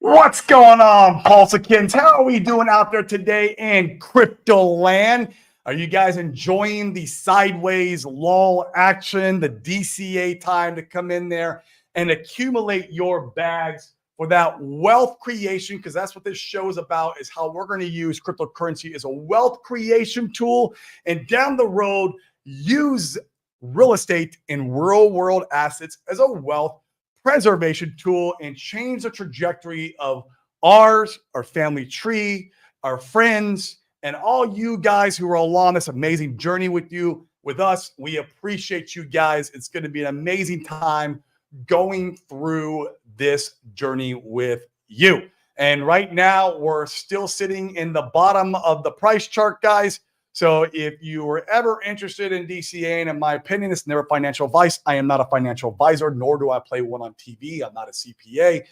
What's going on, Pulsicans? How are we doing out there today in crypto land? Are you guys enjoying the sideways lull action, the DCA time to come in there and accumulate your bags for that wealth creation? Because that's what this show is about, is how we're going to use cryptocurrency as a wealth creation tool. And down the road, use real estate and real world assets as a wealth preservation tool and change the trajectory of ours, our family tree, our friends, and all you guys who are along this amazing journey with us. We appreciate you guys. It's going to be an amazing time going through this journey with you. And right now, we're still sitting in the bottom of the price chart, guys. So if you were ever interested in DCA, and in my opinion, it's never financial advice. I am not a financial advisor, nor do I play one on TV. I'm not a CPA.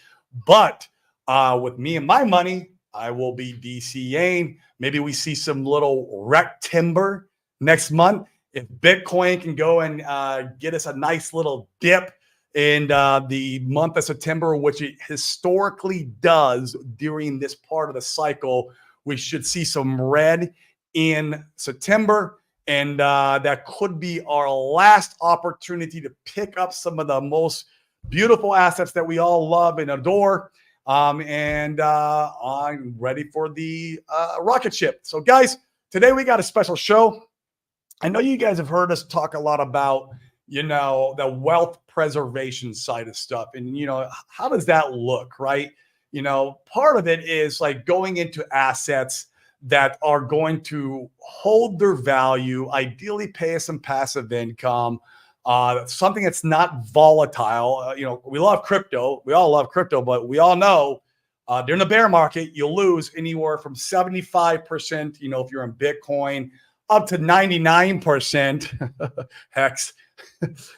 But with me and my money, I will be DCAing. Maybe we see some little wreck timber next month. If Bitcoin can go and get us a nice little dip in the month of September, which it historically does during this part of the cycle, we should see some red in September, and that could be our last opportunity to pick up some of the most beautiful assets that we all love and adore. I'm ready for the rocket ship. So guys, today we got a special show. I know you guys have heard us talk a lot about, the wealth preservation side of stuff. And, how does that look, right? Part of it is like going into assets that are going to hold their value, ideally pay us some passive income, something that's not volatile. We love crypto. We all love crypto, but we all know during the bear market, you'll lose anywhere from 75%, if you're in Bitcoin, up to 99%. Hex,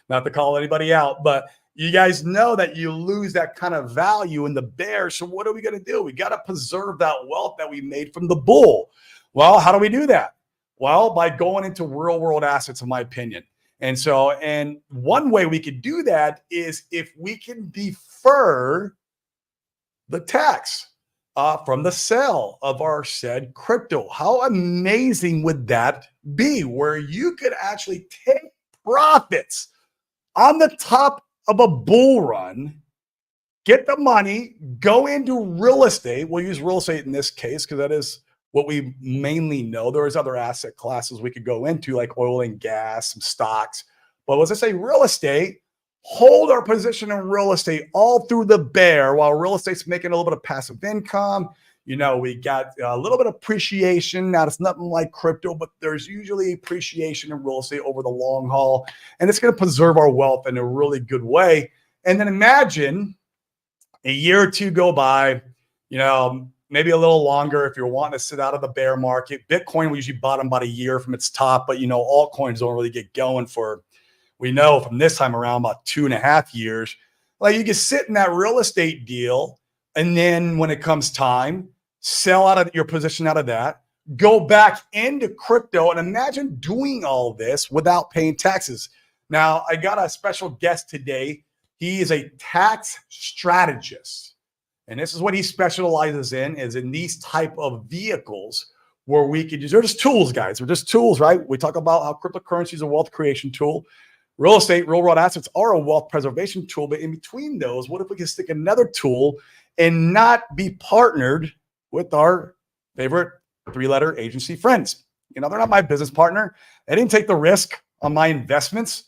not to call anybody out, but you guys know that you lose that kind of value in the bear. So what are we going to do? We got to preserve that wealth that we made from the bull. Well, how do we do that? Well, by going into real world assets, in my opinion. And one way we could do that is if we can defer the tax from the sale of our said crypto. How amazing would that be, where you could actually take profits on the top of a bull run, get the money, go into real estate. We'll use real estate in this case because that is what we mainly know. There is other asset classes we could go into, like oil and gas, some stocks. But as I say, real estate, hold our position in real estate all through the bear while real estate's making a little bit of passive income. We got a little bit of appreciation. Now, it's nothing like crypto, but there's usually appreciation in real estate over the long haul. And it's going to preserve our wealth in a really good way. And then imagine a year or two go by, maybe a little longer if you're wanting to sit out of the bear market. Bitcoin will usually bottom about a year from its top, but, altcoins don't really get going for, we know from this time around, about 2.5 years. Like, you can sit in that real estate deal, and then when it comes time, sell out of your position out of that, go back into crypto, and imagine doing all this without paying taxes. Now, I got a special guest today. He is a tax strategist, and this is what he specializes in, is in these type of vehicles where we could use, they're just tools, guys. They're just tools, right? We talk about how cryptocurrency is a wealth creation tool. Real estate, real world assets are a wealth preservation tool, but in between those, what if we can stick another tool and not be partnered with our favorite 3-letter agency friends? They're not my business partner. They didn't take the risk on my investments.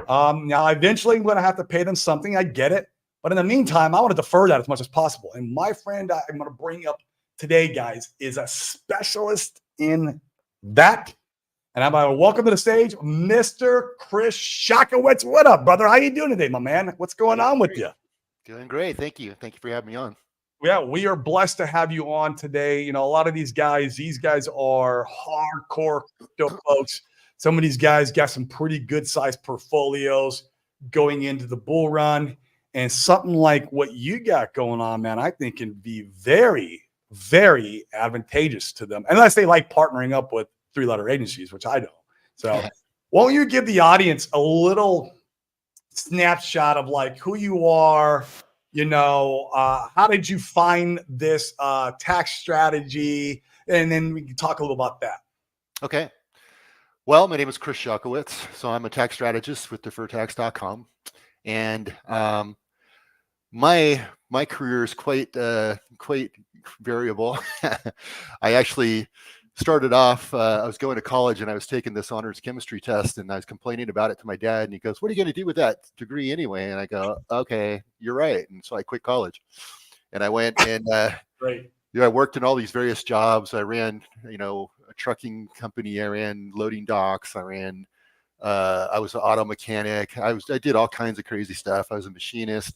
Now, eventually, I'm going to have to pay them something. I get it. But in the meantime, I want to defer that as much as possible. And my friend I'm going to bring up today, guys, is a specialist in that. And I'm going to welcome to the stage, Mr. Chris Shakowitz. What up, brother? How you doing today, my man? What's going on with you? Doing great. Thank you. Thank you for having me on. Yeah, we are blessed to have you on today. A lot of these guys are hardcore crypto folks. Some of these guys got some pretty good sized portfolios going into the bull run. And something like what you got going on, man, I think can be very, very advantageous to them, unless they like partnering up with 3-letter agencies, which I don't. So won't you give the audience a little snapshot of like who you are, how did you find this tax strategy? And then we can talk a little about that. Okay. Well, my name is Chris Shokowitz. So I'm a tax strategist with defertax.com. And my career is quite variable. I actually started off, I was going to college and I was taking this honors chemistry test and I was complaining about it to my dad and he goes, "What are you going to do with that degree anyway?" And I go, "Okay, you're right." And so I quit college and I went and Great. I worked in all these various jobs. I ran, a trucking company. I ran loading docks. I was an auto mechanic. I did all kinds of crazy stuff. I was a machinist.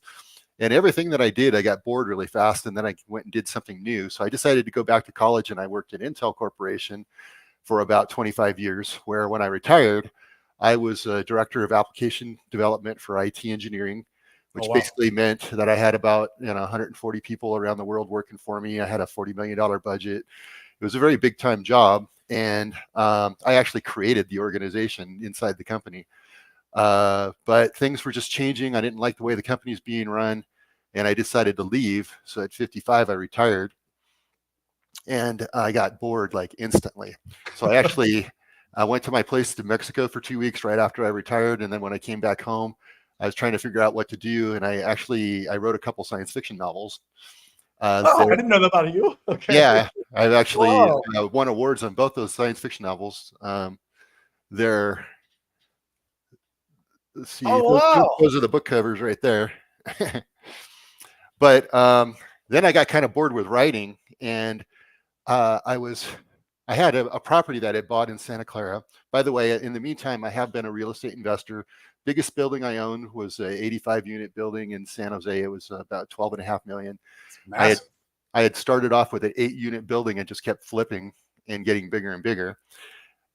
And everything that I did, I got bored really fast, and then I went and did something new. So I decided to go back to college, and I worked at Intel Corporation for about 25 years, where when I retired, I was a director of application development for IT engineering, which basically meant that I had about 140 people around the world working for me. I had a $40 million budget. It was a very big time job, and I actually created the organization inside the company. But things were just changing. I didn't like the way the company is being run, and I decided to leave. So at 55, I retired, and I got bored like instantly. So I went to my place to Mexico for 2 weeks right after I retired, and then when I came back home, I was trying to figure out what to do, and I wrote a couple science fiction novels. I didn't know that about you. Okay. Yeah, I've actually won awards on both those science fiction novels. They're Let's see. Those are the book covers right there. But then I got kind of bored with writing, and I had a property that I bought in Santa Clara. By the way, in the meantime, I have been a real estate investor. Biggest building I owned was a 85-unit building in San Jose. It was about 12.5 million. I had started off with an 8-unit building and just kept flipping and getting bigger and bigger.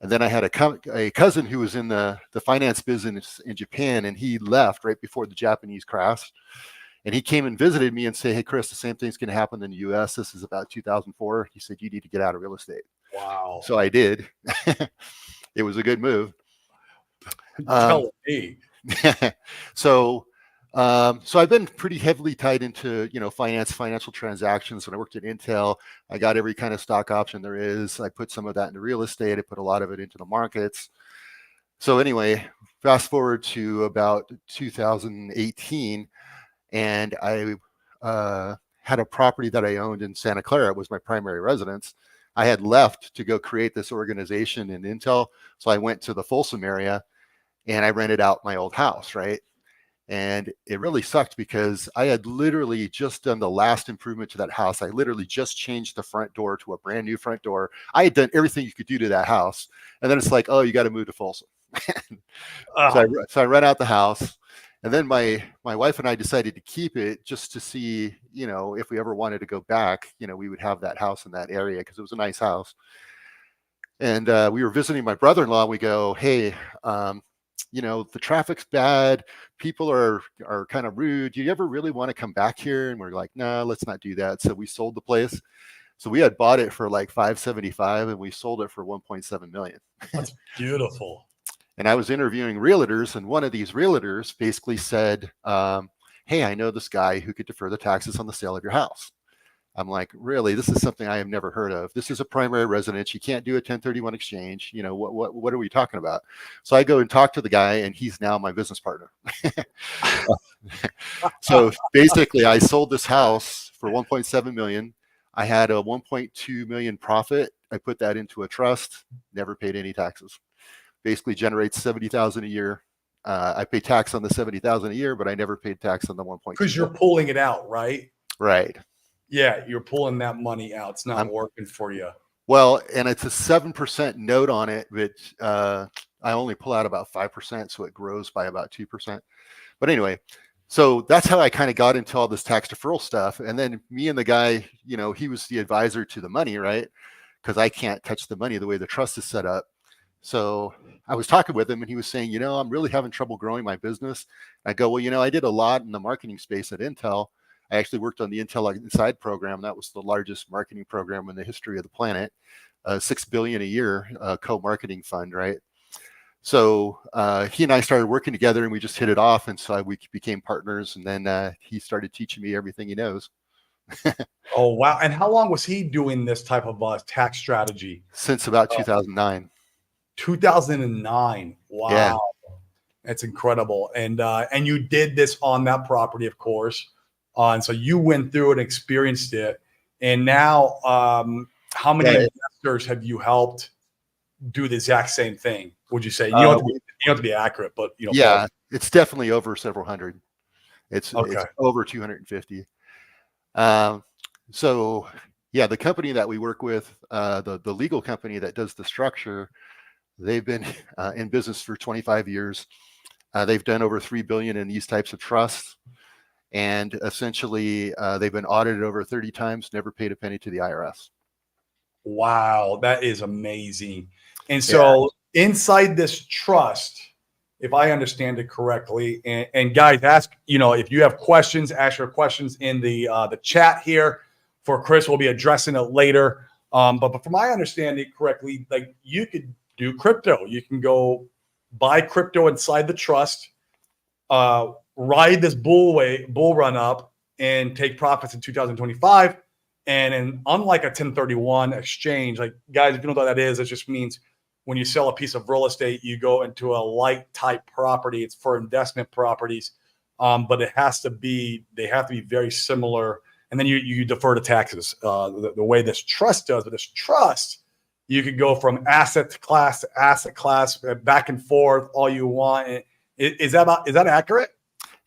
And then I had a cousin who was in the finance business in Japan, and he left right before the Japanese crash. And he came and visited me and said, "Hey, Chris, the same thing's going to happen in the U.S. This is about 2004. He said, "You need to get out of real estate." Wow. So I did. It was a good move. Tell me. So I've been pretty heavily tied into, financial transactions. When I worked at Intel, I got every kind of stock option there is. I put some of that into real estate. I put a lot of it into the markets. So anyway, fast forward to about 2018, and I had a property that I owned in Santa Clara. It was my primary residence. I had left to go create this organization in Intel. So I went to the Folsom area and I rented out my old house, right? And it really sucked because I had literally just done the last improvement to that house. I literally just changed the front door to a brand new front door. I had done everything you could do to that house. And then it's like, "Oh, you got to move to Folsom." So I rent out the house. And then my wife and I decided to keep it just to see, if we ever wanted to go back, we would have that house in that area because it was a nice house. And we were visiting my brother-in-law. We go, "Hey, the traffic's bad. People are kind of rude. Do you ever really want to come back here?" And we're like, "No, let's not do that." So we sold the place. So we had bought it for like $575 and we sold it for $1.7 million. That's beautiful. And I was interviewing realtors, and one of these realtors basically said, "Hey, I know this guy who could defer the taxes on the sale of your house." I'm like, "Really? This is something I have never heard of. This is a primary residence. You can't do a 1031 exchange. What are we talking about?" So I go and talk to the guy, and he's now my business partner. So basically, I sold this house for $1.7 million. I had a $1.2 million profit. I put that into a trust. Never paid any taxes. Basically, generates $70,000 a year. I pay tax on the $70,000 a year, but I never paid tax on the 1.2. Because you're pulling it out, right? Right. Yeah, you're pulling that money out. It's not working for you. Well, and it's a 7% note on it, which I only pull out about 5%, so it grows by about 2%. But anyway, so that's how I kind of got into all this tax deferral stuff. And then me and the guy, he was the advisor to the money, right? Because I can't touch the money the way the trust is set up. So I was talking with him and he was saying, "I'm really having trouble growing my business." I go, "Well, I did a lot in the marketing space at Intel. I actually worked on the Intel Inside program. That was the largest marketing program in the history of the planet. $6 billion a year co-marketing fund, right?" So he and I started working together, and we just hit it off, and so we became partners. And then he started teaching me everything he knows. Oh, wow. And how long was he doing this type of tax strategy? Since about 2009. 2009. Yeah. Wow. That's incredible. And you did this on that property, of course. And so you went through it and experienced it. And now, how many investors have you helped do the exact same thing? Would you say? You don't have to be accurate, but yeah, it's definitely over several hundred. It's okay. over 250. So yeah, the company that we work with, the legal company that does the structure, they've been in business for 25 years. They've done over 3 billion in these types of trusts, and essentially they've been audited over 30 times, never paid a penny to the IRS. Wow, that is amazing. And so inside this trust, if I understand it correctly, and guys, ask, if you have questions, ask your questions in the chat here for Chris. We'll be addressing it later. But from my understanding correctly, like you could do crypto. You can go buy crypto inside the trust, ride this bull run up and take profits in 2025. And unlike a 1031 exchange, like guys, if you don't know what that is, it just means when you sell a piece of real estate, you go into a light type property. It's for investment properties, but they have to be very similar. And then you defer to taxes the way this trust does. But this trust, you could go from asset class to asset class, back and forth all you want. Is that accurate?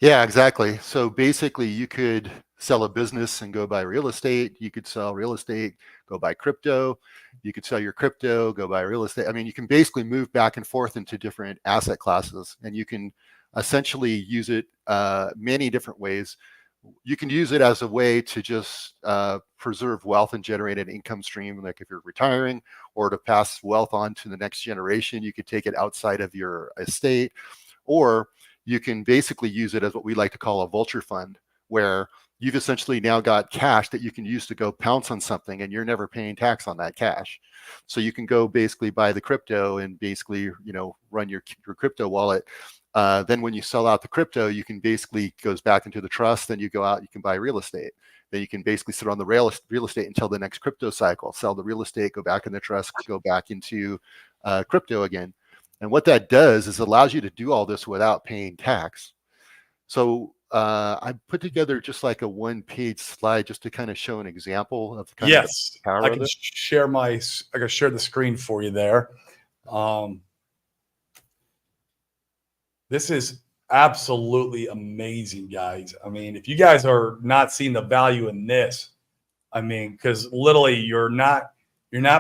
Yeah, exactly. So basically, you could sell a business and go buy real estate. You could sell real estate, go buy crypto. You could sell your crypto, go buy real estate. I mean, you can basically move back and forth into different asset classes, and you can essentially use it many different ways. You can use it as a way to just preserve wealth and generate an income stream, like if you're retiring, or to pass wealth on to the next generation. You could take it outside of your estate, or you can basically use it as what we like to call a vulture fund, where you've essentially now got cash that you can use to go pounce on something, and you're never paying tax on that cash. So you can go basically buy the crypto and basically, run your crypto wallet. Then when you sell out the crypto, you can basically goes back into the trust. Then you go out, you can buy real estate. Then you can basically sit on the real estate until the next crypto cycle, sell the real estate, go back in the trust, go back into crypto again. And what that does is allows you to do all this without paying tax. So I put together just like a one-page slide just to kind of show an example of kind of the power I of can it. I can share the screen for you there. This is absolutely amazing, guys. I mean, if you guys are not seeing the value in this, I mean, because literally you're not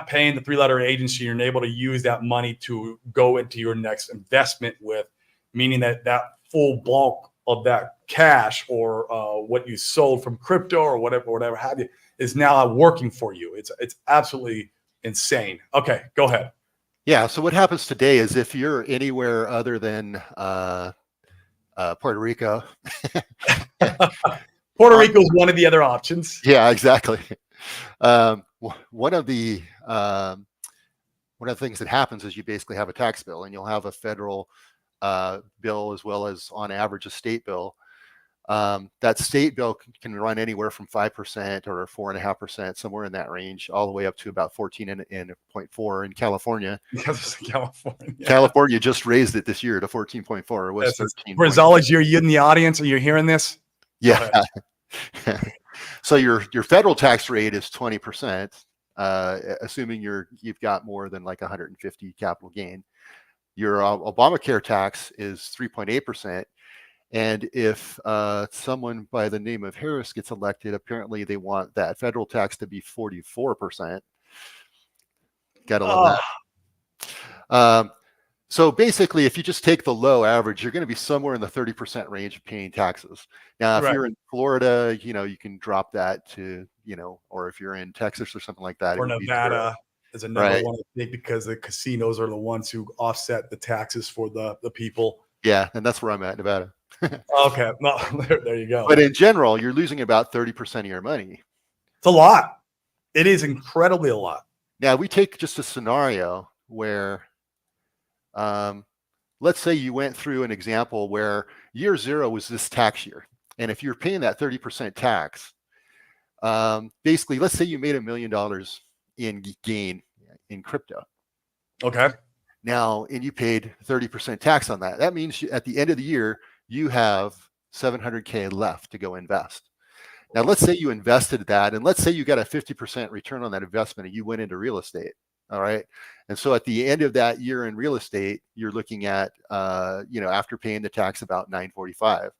paying the 3-letter agency. You're able to use that money to go into your next investment with, meaning that full bulk of that cash or what you sold from crypto or whatever have you is now working for you. It's absolutely insane. Okay, go ahead. Yeah. So what happens today is if you're anywhere other than Puerto Rico, Puerto Rico is one of the other options. Yeah, exactly. One of the things that happens is you basically have a tax bill, and you'll have a federal bill as well as, on average, a state bill. That state bill can run anywhere from 5% or 4.5%, somewhere in that range, all the way up to about 14.4 in California. California. California just raised it this year to 14.4. It was 13. Brazales, you're in the audience and you're hearing this? Yeah. So your federal tax rate is 20%, assuming you've got more than like 150 capital gain. Your Obamacare tax is 3.8%. And if someone by the name of Harris gets elected, apparently they want that federal tax to be 44%. Gotta love that. So basically, if you just take the low average, you're going to be somewhere in the 30% range of paying taxes. Now, if you're in Florida, you can drop that to, or if you're in Texas or something like that. Or Nevada is another one, I think, because the casinos are the ones who offset the taxes for the people. Yeah, and that's where I'm at, Nevada. Okay, well, there you go. But in general, you're losing about 30% of your money. It's a lot. It is incredibly a lot. Now, we take just a scenario where let's say you went through an example where year 0 was this tax year. And if you're paying that 30% tax, basically, let's say you made $1 million in gain in crypto. Okay. Now, and you paid 30% tax on that. That means at the end of the year, you have $700K left to go invest. Now, let's say you invested that, and let's say you got a 50% return on that investment and you went into real estate. All right. And so at the end of that year in real estate, you're looking at, after paying the tax, about 945.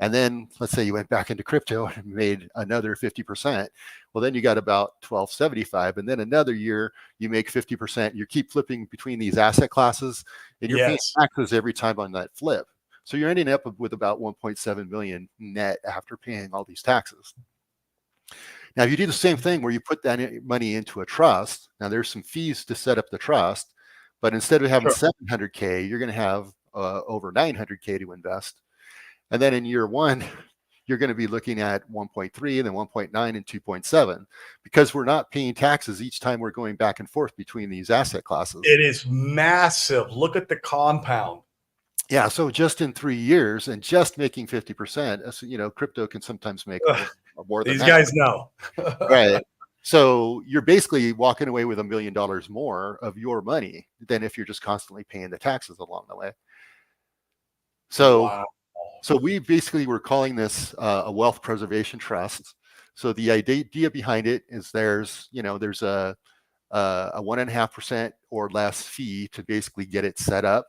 And then let's say you went back into crypto and made another 50%. Well, then you got about 1275. And then another year you make 50%. You keep flipping between these asset classes, and you're paying taxes every time on that flip. So you're ending up with about 1.7 million net after paying all these taxes. Now, if you do the same thing where you put that money into a trust, now there's some fees to set up the trust, but instead of having 700K, you're going to have over 900K to invest. And then in year 1, you're going to be looking at 1.3, and then 1.9 and 2.7, because we're not paying taxes each time we're going back and forth between these asset classes. It is massive. Look at the compound. Yeah. So just in 3 years and just making 50%, crypto can sometimes make more than these that. guys know. Right. So you're basically walking away with $1 million more of your money than if you're just constantly paying the taxes along the way. So, wow. So we basically were calling this a wealth preservation trust. So the idea behind it is there's a 1.5% or less fee to basically get it set up.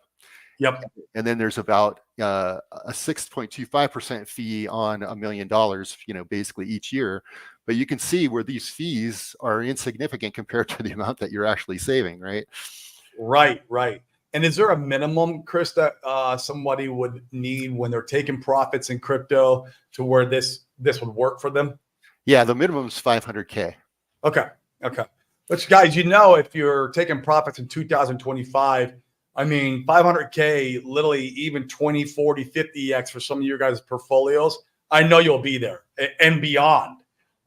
Yep. And then there's about a 6.25% fee on $1 million, basically each year. But you can see where these fees are insignificant compared to the amount that you're actually saving, right? Right. And is there a minimum, Chris, that somebody would need when they're taking profits in crypto to where this would work for them? Yeah, the minimum is 500K. Okay. Which, guys, if you're taking profits in 2025, I mean, 500K, literally even 20, 40, 50X for some of your guys' portfolios, I know you'll be there and beyond.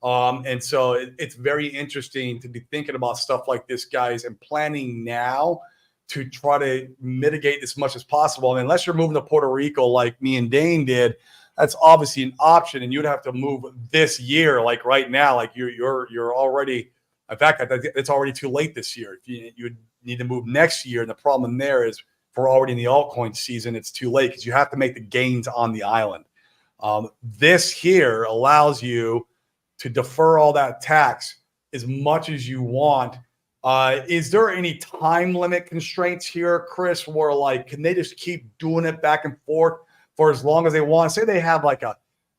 And so it's very interesting to be thinking about stuff like this, guys, and planning now to try to mitigate as much as possible. And unless you're moving to Puerto Rico like me and Dane did, that's obviously an option. And you'd have to move this year, like right now, like you're already, in fact, it's already too late this year. If you would need to move next year. And the problem there is if we're already in the altcoin season, it's too late because you have to make the gains on the island. This here allows you to defer all that tax as much as you want. Is there any time limit constraints here, Chris, where can they just keep doing it back and forth for as long as they want? Say they have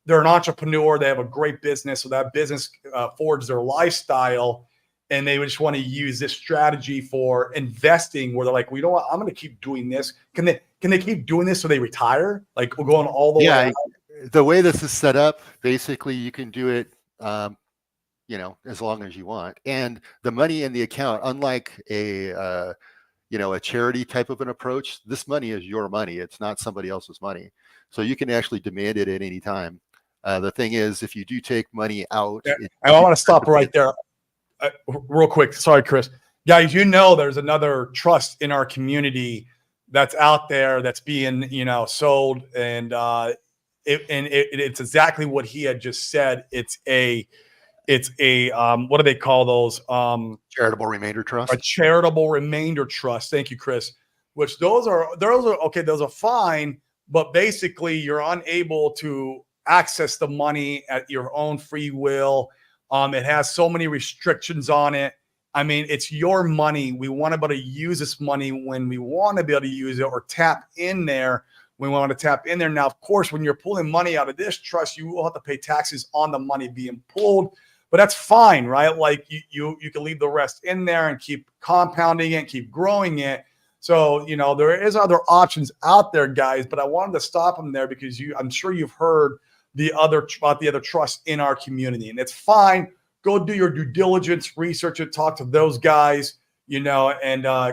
they're an entrepreneur, they have a great business, so that business forges their lifestyle, and they just want to use this strategy for investing where they're like, well, you know what, I'm going to keep doing this. Can they keep doing this so they retire? We're going all the way out? The way this is set up, basically you can do it as long as you want. And the money in the account, unlike a charity type of an approach, this money is your money. It's not somebody else's money. So you can actually demand it at any time. The thing is, if you do take money out. I want to stop right there real quick. Sorry, Chris. Guys, there's another trust in our community that's out there that's being, sold. And it's exactly what he had just said. It's a what do they call those? Charitable remainder trust. A charitable remainder trust. Thank you, Chris. Which those are okay. Those are fine, but basically you're unable to access the money at your own free will. It has so many restrictions on it. I mean, it's your money. We want to be able to use this money when we want to be able to use it, or tap in there. We want to tap in there. Now, of course, when you're pulling money out of this trust, you will have to pay taxes on the money being pulled, but that's fine, right? You can leave the rest in there and keep compounding it, keep growing it. So, there is other options out there, guys, but I wanted to stop them there because I'm sure you've heard about the other trusts in our community, and it's fine. Go do your due diligence, research it, talk to those guys, and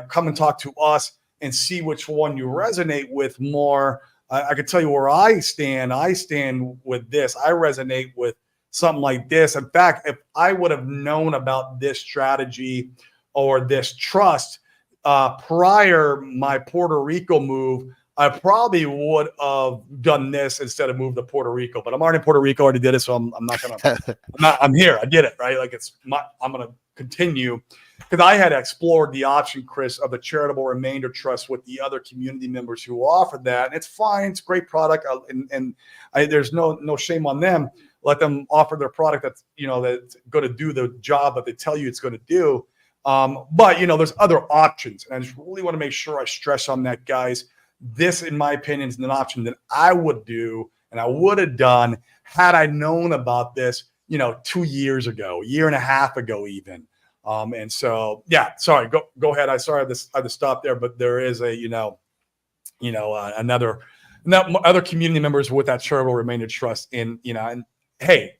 come and talk to us and see which one you resonate with more. I can tell you where I stand. I stand with this. I resonate with something like this. In fact, if I would have known about this strategy or this trust prior my Puerto Rico move, I probably would have done this instead of moved to Puerto Rico. But I'm already in Puerto Rico, already did it, so I'm not gonna. I'm here. I did it, right? Like I'm gonna continue because I had explored the option, Chris, of the charitable remainder trust with the other community members who offered that, and it's fine. It's a great product, there's no shame on them. Let them offer their product that's that's going to do the job that they tell you it's going to do. But there's other options, and I just really want to make sure I stress on that, guys. This, in my opinion, is an option that I would do and I would have done had I known about this, 2 years ago, a year and a half ago, even. And so, yeah, sorry, go ahead. I had to stop there, but there is another other community members with that charitable remainder trust, and hey,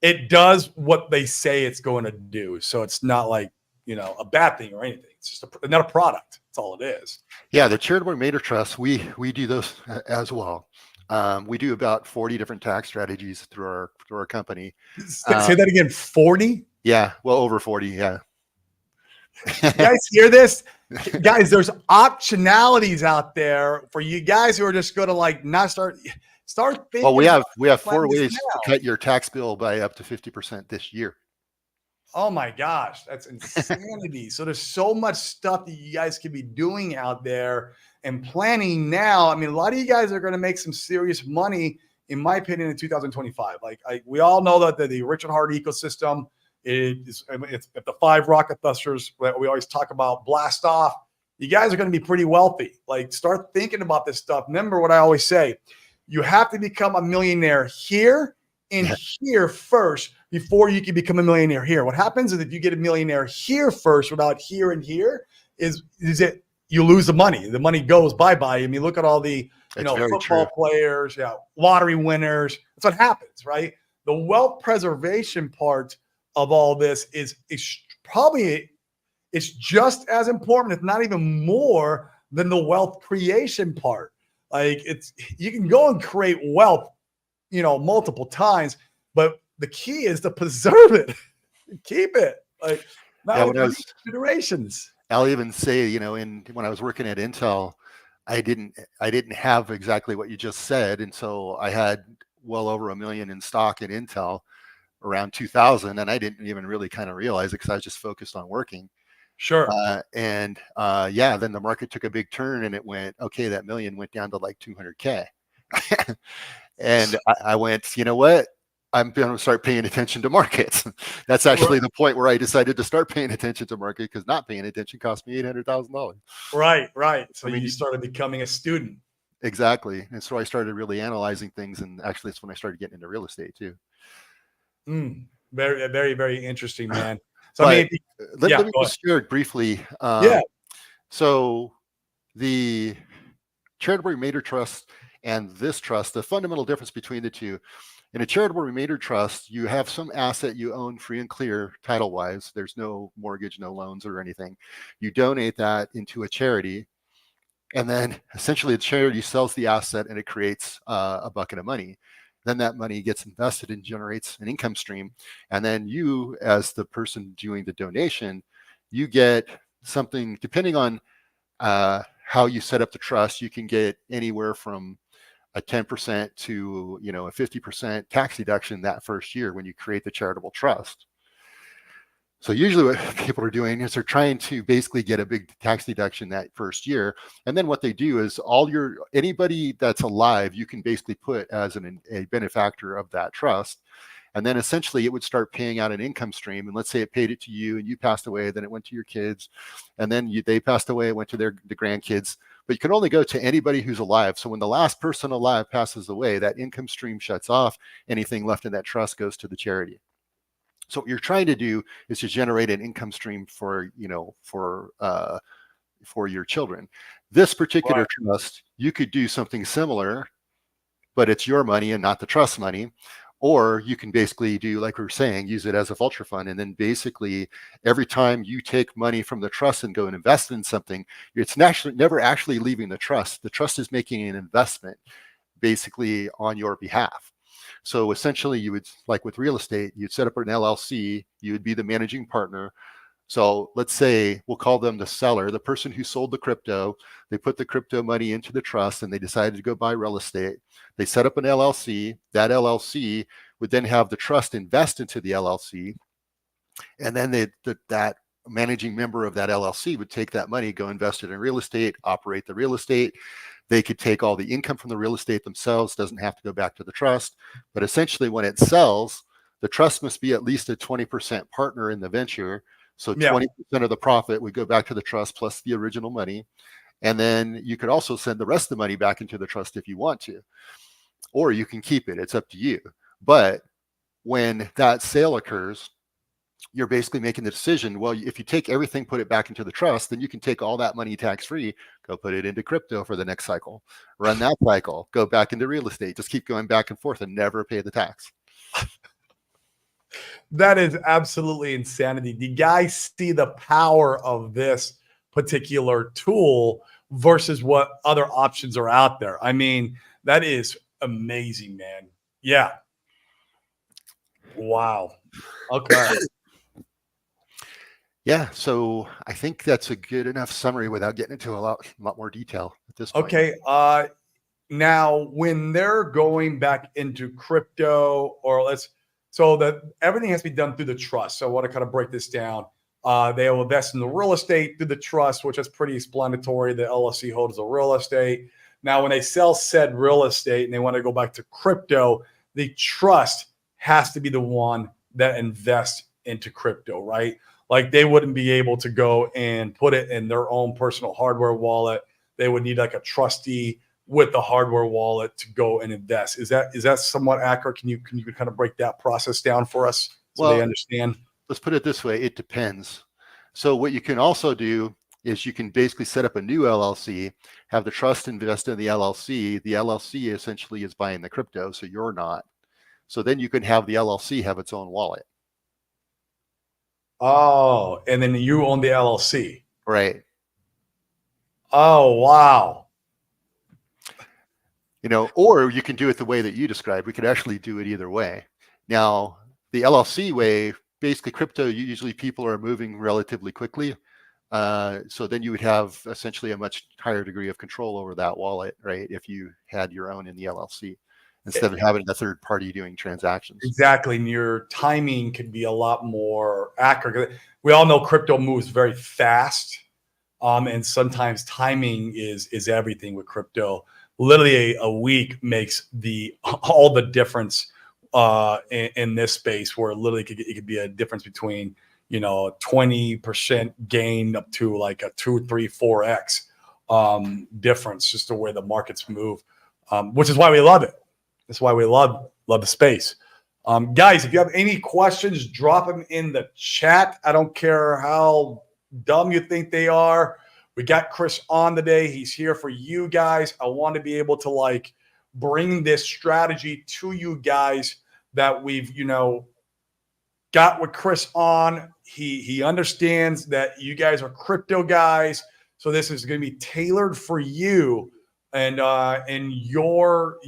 it does what they say it's going to do, so it's not like a bad thing or anything. It's just not a product. That's all it is. Yeah, the charitable remainder trust, we do those as well. We do about 40 different tax strategies through our company. Say that again. 40? Yeah, well, over 40. Yeah. You guys hear this? Guys, there's optionalities out there for you guys who are just going to not start thinking. Well, we have 4 ways to cut your tax bill by up to 50% this year. Oh my gosh, that's insanity. So there's so much stuff that you guys could be doing out there and planning now. I mean, a lot of you guys are going to make some serious money, in my opinion, in 2025. We all know that the Richard Hart ecosystem it's if the 5 rocket thrusters that we always talk about blast off, you guys are going to be pretty wealthy. Start thinking about this stuff. Remember what I always say, you have to become a millionaire here and here first before you can become a millionaire here. What happens is if you get a millionaire here first without here and here, is it you lose the money. The money goes bye-bye. I mean, look at all the football players, lottery winners. That's what happens, right? The wealth preservation part of all this is probably it's just as important, if not even more, than the wealth creation part. You can go and create wealth, multiple times, but the key is to preserve it, keep it. Considerations. I'll even say, when I was working at Intel, I didn't have exactly what you just said, and so I had well over $1 million in stock at Intel around 2000, and I didn't even really kind of realize it because I was just focused on working. Sure. Then the market took a big turn, and it went, okay, that $1 million went down to like 200K. And I went, you know what? I'm going to start paying attention to markets. That's actually the point where I decided to start paying attention to market, because not paying attention cost me $800,000. Right. So you started becoming a student. Exactly. And so I started really analyzing things, and actually that's when I started getting into real estate too. Very, very, very interesting, man. So let me just share it briefly. So the charitable remainder trust and this trust, the fundamental difference between the two: in a charitable remainder trust, you have some asset you own free and clear title-wise. There's no mortgage, no loans or anything. You donate that into a charity, and then essentially the charity sells the asset and it creates a bucket of money. Then that money gets invested and generates an income stream. And then you, as the person doing the donation, you get something, depending on how you set up the trust, you can get anywhere from a 10% to a 50% tax deduction that first year when you create the charitable trust. So usually what people are doing is they're trying to basically get a big tax deduction that first year. And then what they do is anybody that's alive, you can basically put as a benefactor of that trust. And then essentially it would start paying out an income stream. And let's say it paid it to you and you passed away, then it went to your kids, and then they passed away, it went to the grandkids. But you can only go to anybody who's alive. So when the last person alive passes away, that income stream shuts off. Anything left in that trust goes to the charity. So what you're trying to do is to generate an income stream for your children. This particular trust, you could do something similar, but it's your money and not the trust money. Or you can basically do, like we were saying, use it as a vulture fund. And then basically every time you take money from the trust and go and invest in something, it's never actually leaving the trust. The trust is making an investment basically on your behalf. So essentially you would, like with real estate, you'd set up an LLC, you would be the managing partner. So let's say we'll call them the seller, the person who sold the crypto. They put the crypto money into the trust and they decided to go buy real estate. They set up an LLC. That LLC would then have the trust invest into the LLC. And then that managing member of that LLC would take that money, go invest it in real estate, operate the real estate. They could take all the income from the real estate themselves, doesn't have to go back to the trust. But essentially, when it sells, the trust must be at least a 20% partner in the venture. So 20% of the profit would go back to the trust plus the original money. And then you could also send the rest of the money back into the trust if you want to, or you can keep it. It's up to you. But when that sale occurs, you're basically making the decision, well, if you take everything, put it back into the trust, then you can take all that money tax-free, go put it into crypto for the next cycle, run that cycle, go back into real estate, just keep going back and forth and never pay the tax. That is absolutely insanity. Do you guys see the power of this particular tool versus what other options are out there? I mean, that is amazing, man. Yeah. Wow. Okay. Yeah, so I think that's a good enough summary without getting into a lot more detail at this point. Okay. Now when they're going back into crypto, so that everything has to be done through the trust. So I want to kind of break this down. They will invest in the real estate through the trust, which is pretty explanatory. The LLC holds the real estate. Now, when they sell said real estate and they want to go back to crypto, the trust has to be the one that invests into crypto, right? Like they wouldn't be able to go and put it in their own personal hardware wallet. They would need like a trustee with the hardware wallet to go and invest. Is that somewhat accurate? Can you kind of break that process down for us so they understand? Let's put it this way. It depends. So what you can also do is you can basically set up a new LLC, have the trust invest in the LLC. The LLC essentially is buying the crypto, so you're not. So then you can have the LLC have its own wallet. Oh, and then you own the LLC. Right. Oh, wow. Or you can do it the way that you described. We could actually do it either way. Now, the LLC way, basically crypto, usually people are moving relatively quickly. So then you would have essentially a much higher degree of control over that wallet, right? If you had your own in the LLC instead of having a third party doing transactions. Exactly. And your timing could be a lot more accurate. We all know crypto moves very fast. And sometimes timing is everything with crypto. Literally a week makes all the difference in this space, where literally it could be a difference between 20% gain up to like a 2, 3, 4x difference, just the way the markets move, which is why we love it. That's why we love the space. Guys, if you have any questions, drop them in the chat. I don't care how dumb you think they are. We got Chris on today. He's here for you guys. I want to be able to bring this strategy to you guys that we've, got with Chris on. He understands that you guys are crypto guys. So this is going to be tailored for you and your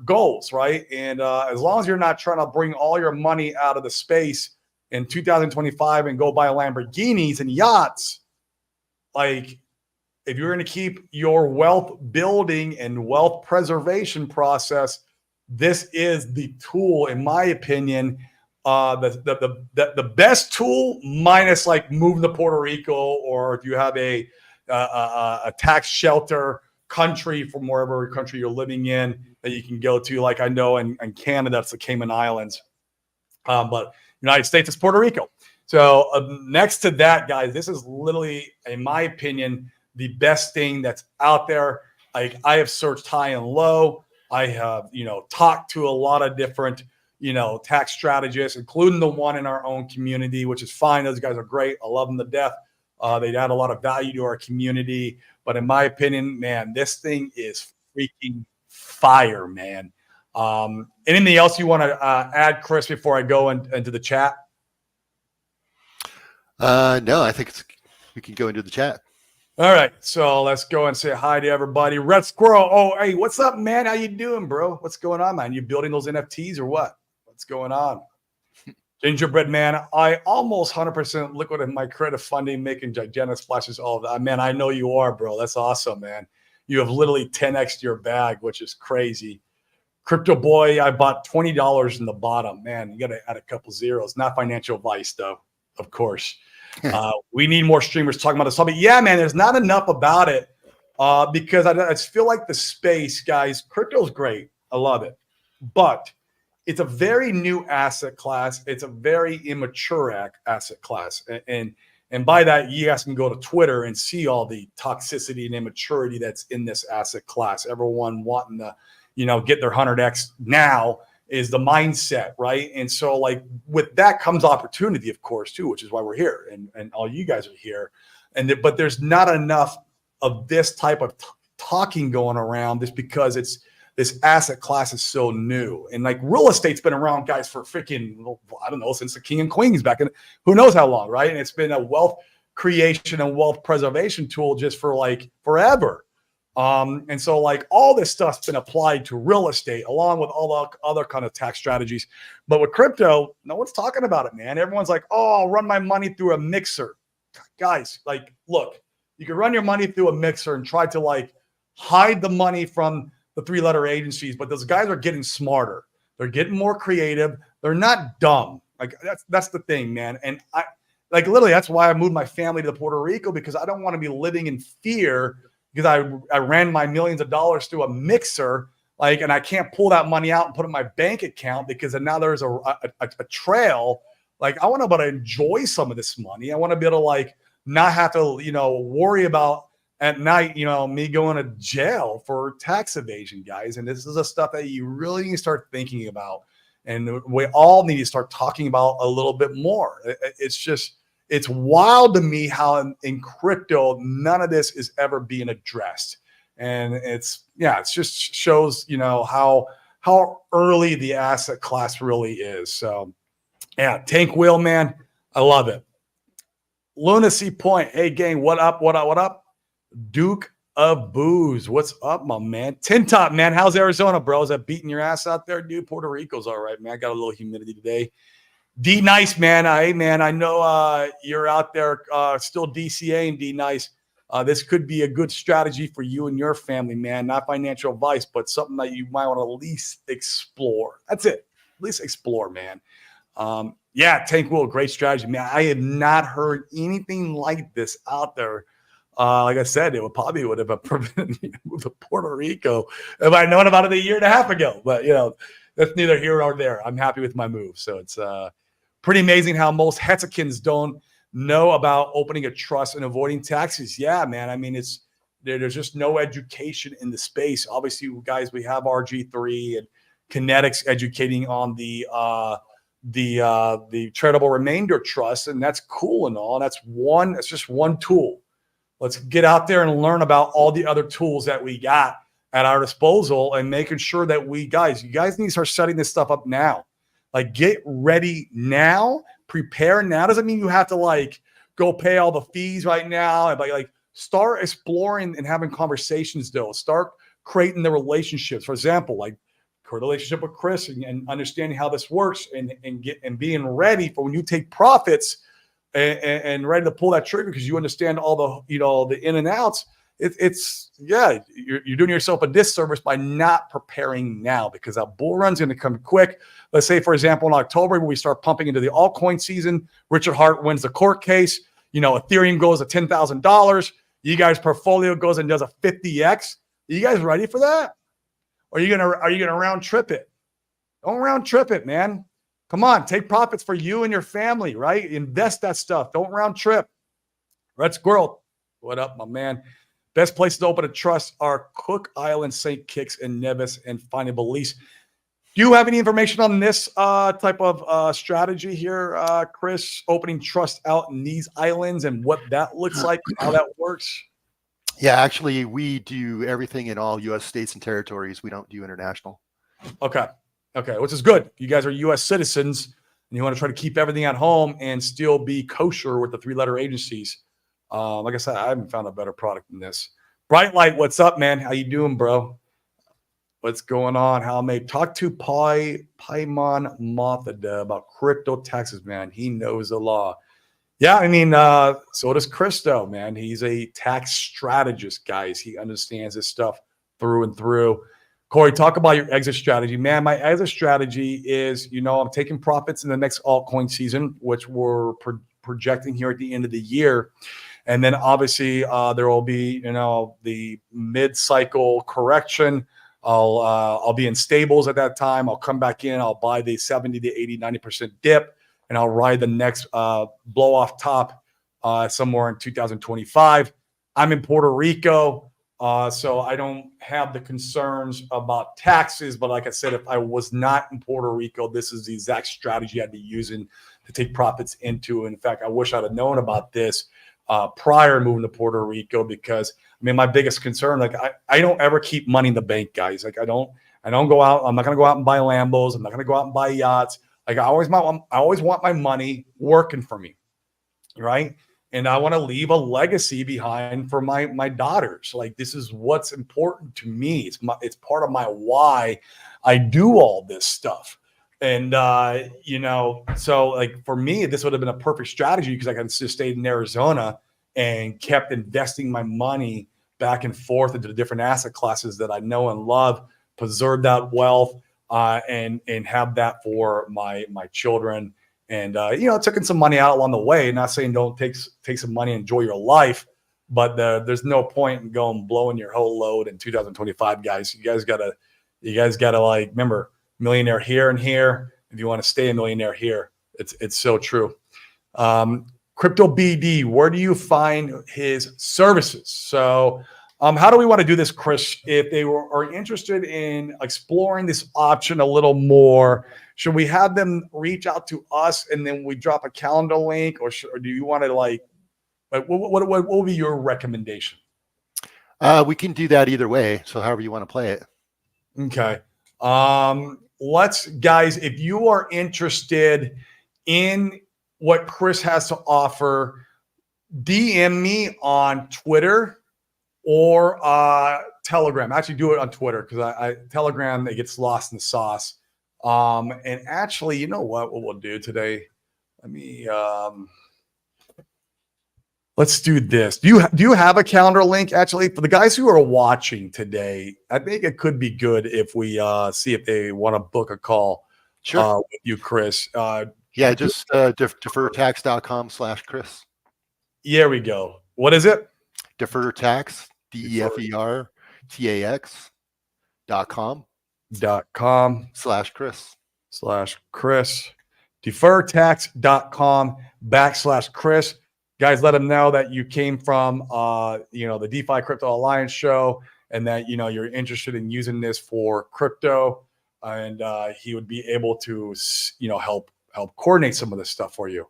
goals, right? And as long as you're not trying to bring all your money out of the space in 2025 and go buy Lamborghinis and yachts, if you're going to keep your wealth building and wealth preservation process, this is the tool, in my opinion, the best tool, minus moving to Puerto Rico, or if you have a tax shelter country from wherever country you're living in that you can go to. Like I know in Canada, it's the Cayman Islands, but United States is Puerto Rico. So next to that, guys, this is literally, in my opinion, the best thing that's out there. I have searched high and low. I have, talked to a lot of different, tax strategists, including the one in our own community, which is fine. Those guys are great. I love them to death. They add a lot of value to our community. But in my opinion, man, this thing is freaking fire, man. Anything else you want to add, Chris, before I go into the chat? No, I think we can go into the chat. All right, so let's go and say hi to everybody. Red Squirrel. Oh, hey, what's up, man? How you doing, bro? What's going on, man? You building those NFTs or what? What's going on? Gingerbread man, I almost 100% liquid in my creative funding, making gigantic splashes. All of that, man. I know you are, bro. That's awesome, man. You have literally 10x your bag, which is crazy. Crypto boy, I bought $20 in the bottom. Man, you got to add a couple zeros. Not financial advice, though, of course. We need more streamers talking about this topic. Yeah, man, there's not enough about it because I just feel like the space, guys, crypto's great. I love it. But it's a very new asset class. It's a very immature asset class. And by that, you guys can go to Twitter and see all the toxicity and immaturity that's in this asset class. Everyone wanting to, get their 100x now is the mindset, right? And so like with that comes opportunity, of course, too, which is why we're here and all you guys are here. But there's not enough of this type of talking going around just because this asset class is so new. And like real estate's been around, guys, for freaking, I don't know, since the king and queens back in who knows how long, right? And it's been a wealth creation and wealth preservation tool just for like forever. And so like all this stuff's been applied to real estate along with all the other kind of tax strategies. But with crypto, no one's talking about it, man. Everyone's like, oh, I'll run my money through a mixer. Guys, like, look, you can run your money through a mixer and try to like hide the money from the three-letter agencies, but those guys are getting smarter. They're getting more creative. They're not dumb. Like that's the thing, man. And I like literally that's why I moved my family to Puerto Rico, because I don't want to be living in fear because I ran my millions of dollars through a mixer, like, and I can't pull that money out and put it in my bank account because now there's a trail. Like I want to be able to enjoy some of this money. I want to be able to like not have to, worry about at night, me going to jail for tax evasion, guys. And this is the stuff that you really need to start thinking about. And we all need to start talking about a little bit more. It's wild to me how in crypto, none of this is ever being addressed. And it just shows, how early the asset class really is. So yeah, Tank Wheel, man, I love it. Lunacy Point. Hey gang, what up? What up? What up? Duke of Booze. What's up, my man? Tin Top, man. How's Arizona, bro? Is that beating your ass out there, dude? Puerto Rico's all right, man. I got a little humidity today. D Nice, man. Hey, man, I know you're out there still DCAing, D Nice. This could be a good strategy for you and your family, man. Not financial advice, but something that you might want to at least explore. That's it. At least explore, man. Yeah, Tank Will, great strategy, man. I have not heard anything like this out there. Like I said, it would have prevented me to move to Puerto Rico if I'd known about it a year and a half ago. But that's neither here nor there. I'm happy with my move. So it's pretty amazing how most Hexicans don't know about opening a trust and avoiding taxes. Yeah, man. I mean, there's just no education in the space. Obviously, guys, we have RG3 and Kinetics educating on the tradable remainder trust, and that's cool and all. That's just one tool. Let's get out there and learn about all the other tools that we got at our disposal and making sure that you guys need to start setting this stuff up now. Like get ready now, prepare now. Doesn't mean you have to like go pay all the fees right now. And like start exploring and having conversations though. Start creating the relationships. For example, like create a relationship with Chris and understanding how this works and being ready for when you take profits and ready to pull that trigger because you understand all the in and outs. You're doing yourself a disservice by not preparing now because that bull run's going to come quick. Let's say, for example, in October when we start pumping into the altcoin season, Richard Hart wins the court case. Ethereum goes to $10,000. You guys' portfolio goes and does a 50x. Are you guys ready for that? Or are you gonna round trip it? Don't round trip it, man. Come on, take profits for you and your family, right? Invest that stuff. Don't round trip. Red Squirrel, what up, my man? Best places to open a trust are Cook Island, St. Kitts, and Nevis, and finding Belize. Do you have any information on this type of strategy here, Chris? Opening trust out in these islands and what that looks like, how that works? Yeah, actually, we do everything in all U.S. states and territories. We don't do international. Okay, which is good. You guys are U.S. citizens, and you want to try to keep everything at home and still be kosher with the three-letter agencies. Like I said, I haven't found a better product than this. Bright Light, what's up, man? How you doing, bro? What's going on? How may talk to Paimon Mothada about crypto taxes, man. He knows the law. Yeah, I mean, so does Christo, man. He's a tax strategist, guys. He understands this stuff through and through. Corey, talk about your exit strategy, man. My exit strategy is, I'm taking profits in the next altcoin season, which we're projecting here at the end of the year. And then obviously there will be, the mid-cycle correction. I'll be in stables at that time. I'll come back in. I'll buy the 70 to 80, 90% dip, and I'll ride the next blow off top somewhere in 2025. I'm in Puerto Rico, so I don't have the concerns about taxes. But like I said, if I was not in Puerto Rico, this is the exact strategy I'd be using to take profits into. In fact, I wish I'd have known about this prior to moving to Puerto Rico, because my biggest concern, like I don't ever keep money in the bank, guys. Like I don't go out. I'm not going to go out and buy Lambos. I'm not going to go out and buy yachts. Like I always want my money working for me, right? And I want to leave a legacy behind for my daughters. Like this is what's important to me. It's part of my why I do all this stuff. And so like for me, this would have been a perfect strategy, because I could just stayed in Arizona and kept investing my money back and forth into the different asset classes that I know and love, preserve that wealth, and have that for my children. And taking some money out along the way. Not saying don't take some money and enjoy your life, but there's no point in going blowing your whole load in 2025, guys. You guys gotta like remember, millionaire here and here. If you want to stay a millionaire here, it's so true. Crypto BD, where do you find his services? So how do we want to do this, Chris? If they are interested in exploring this option a little more, should we have them reach out to us and then we drop a calendar link, or do you want to like what would be your recommendation? We can do that either way. So however you want to play it. Okay. Guys, if you are interested in what Chris has to offer, DM me on Twitter or Telegram. Actually, do it on Twitter, because I Telegram, it gets lost in the sauce. And actually, you know what we'll do today? Let me let's do this. Do you have a calendar link? Actually, for the guys who are watching today, I think it could be good if we see if they want to book a call. Sure. With you, Chris. Yeah, just defertax.com/Chris. Here we go. What is it? DeferTax, DEFERTAX.com .com/Chris. Defertax.com/Chris. Guys, let them know that you came from the DeFi Crypto Alliance show, and that you're interested in using this for crypto, and he would be able to help coordinate some of this stuff for you.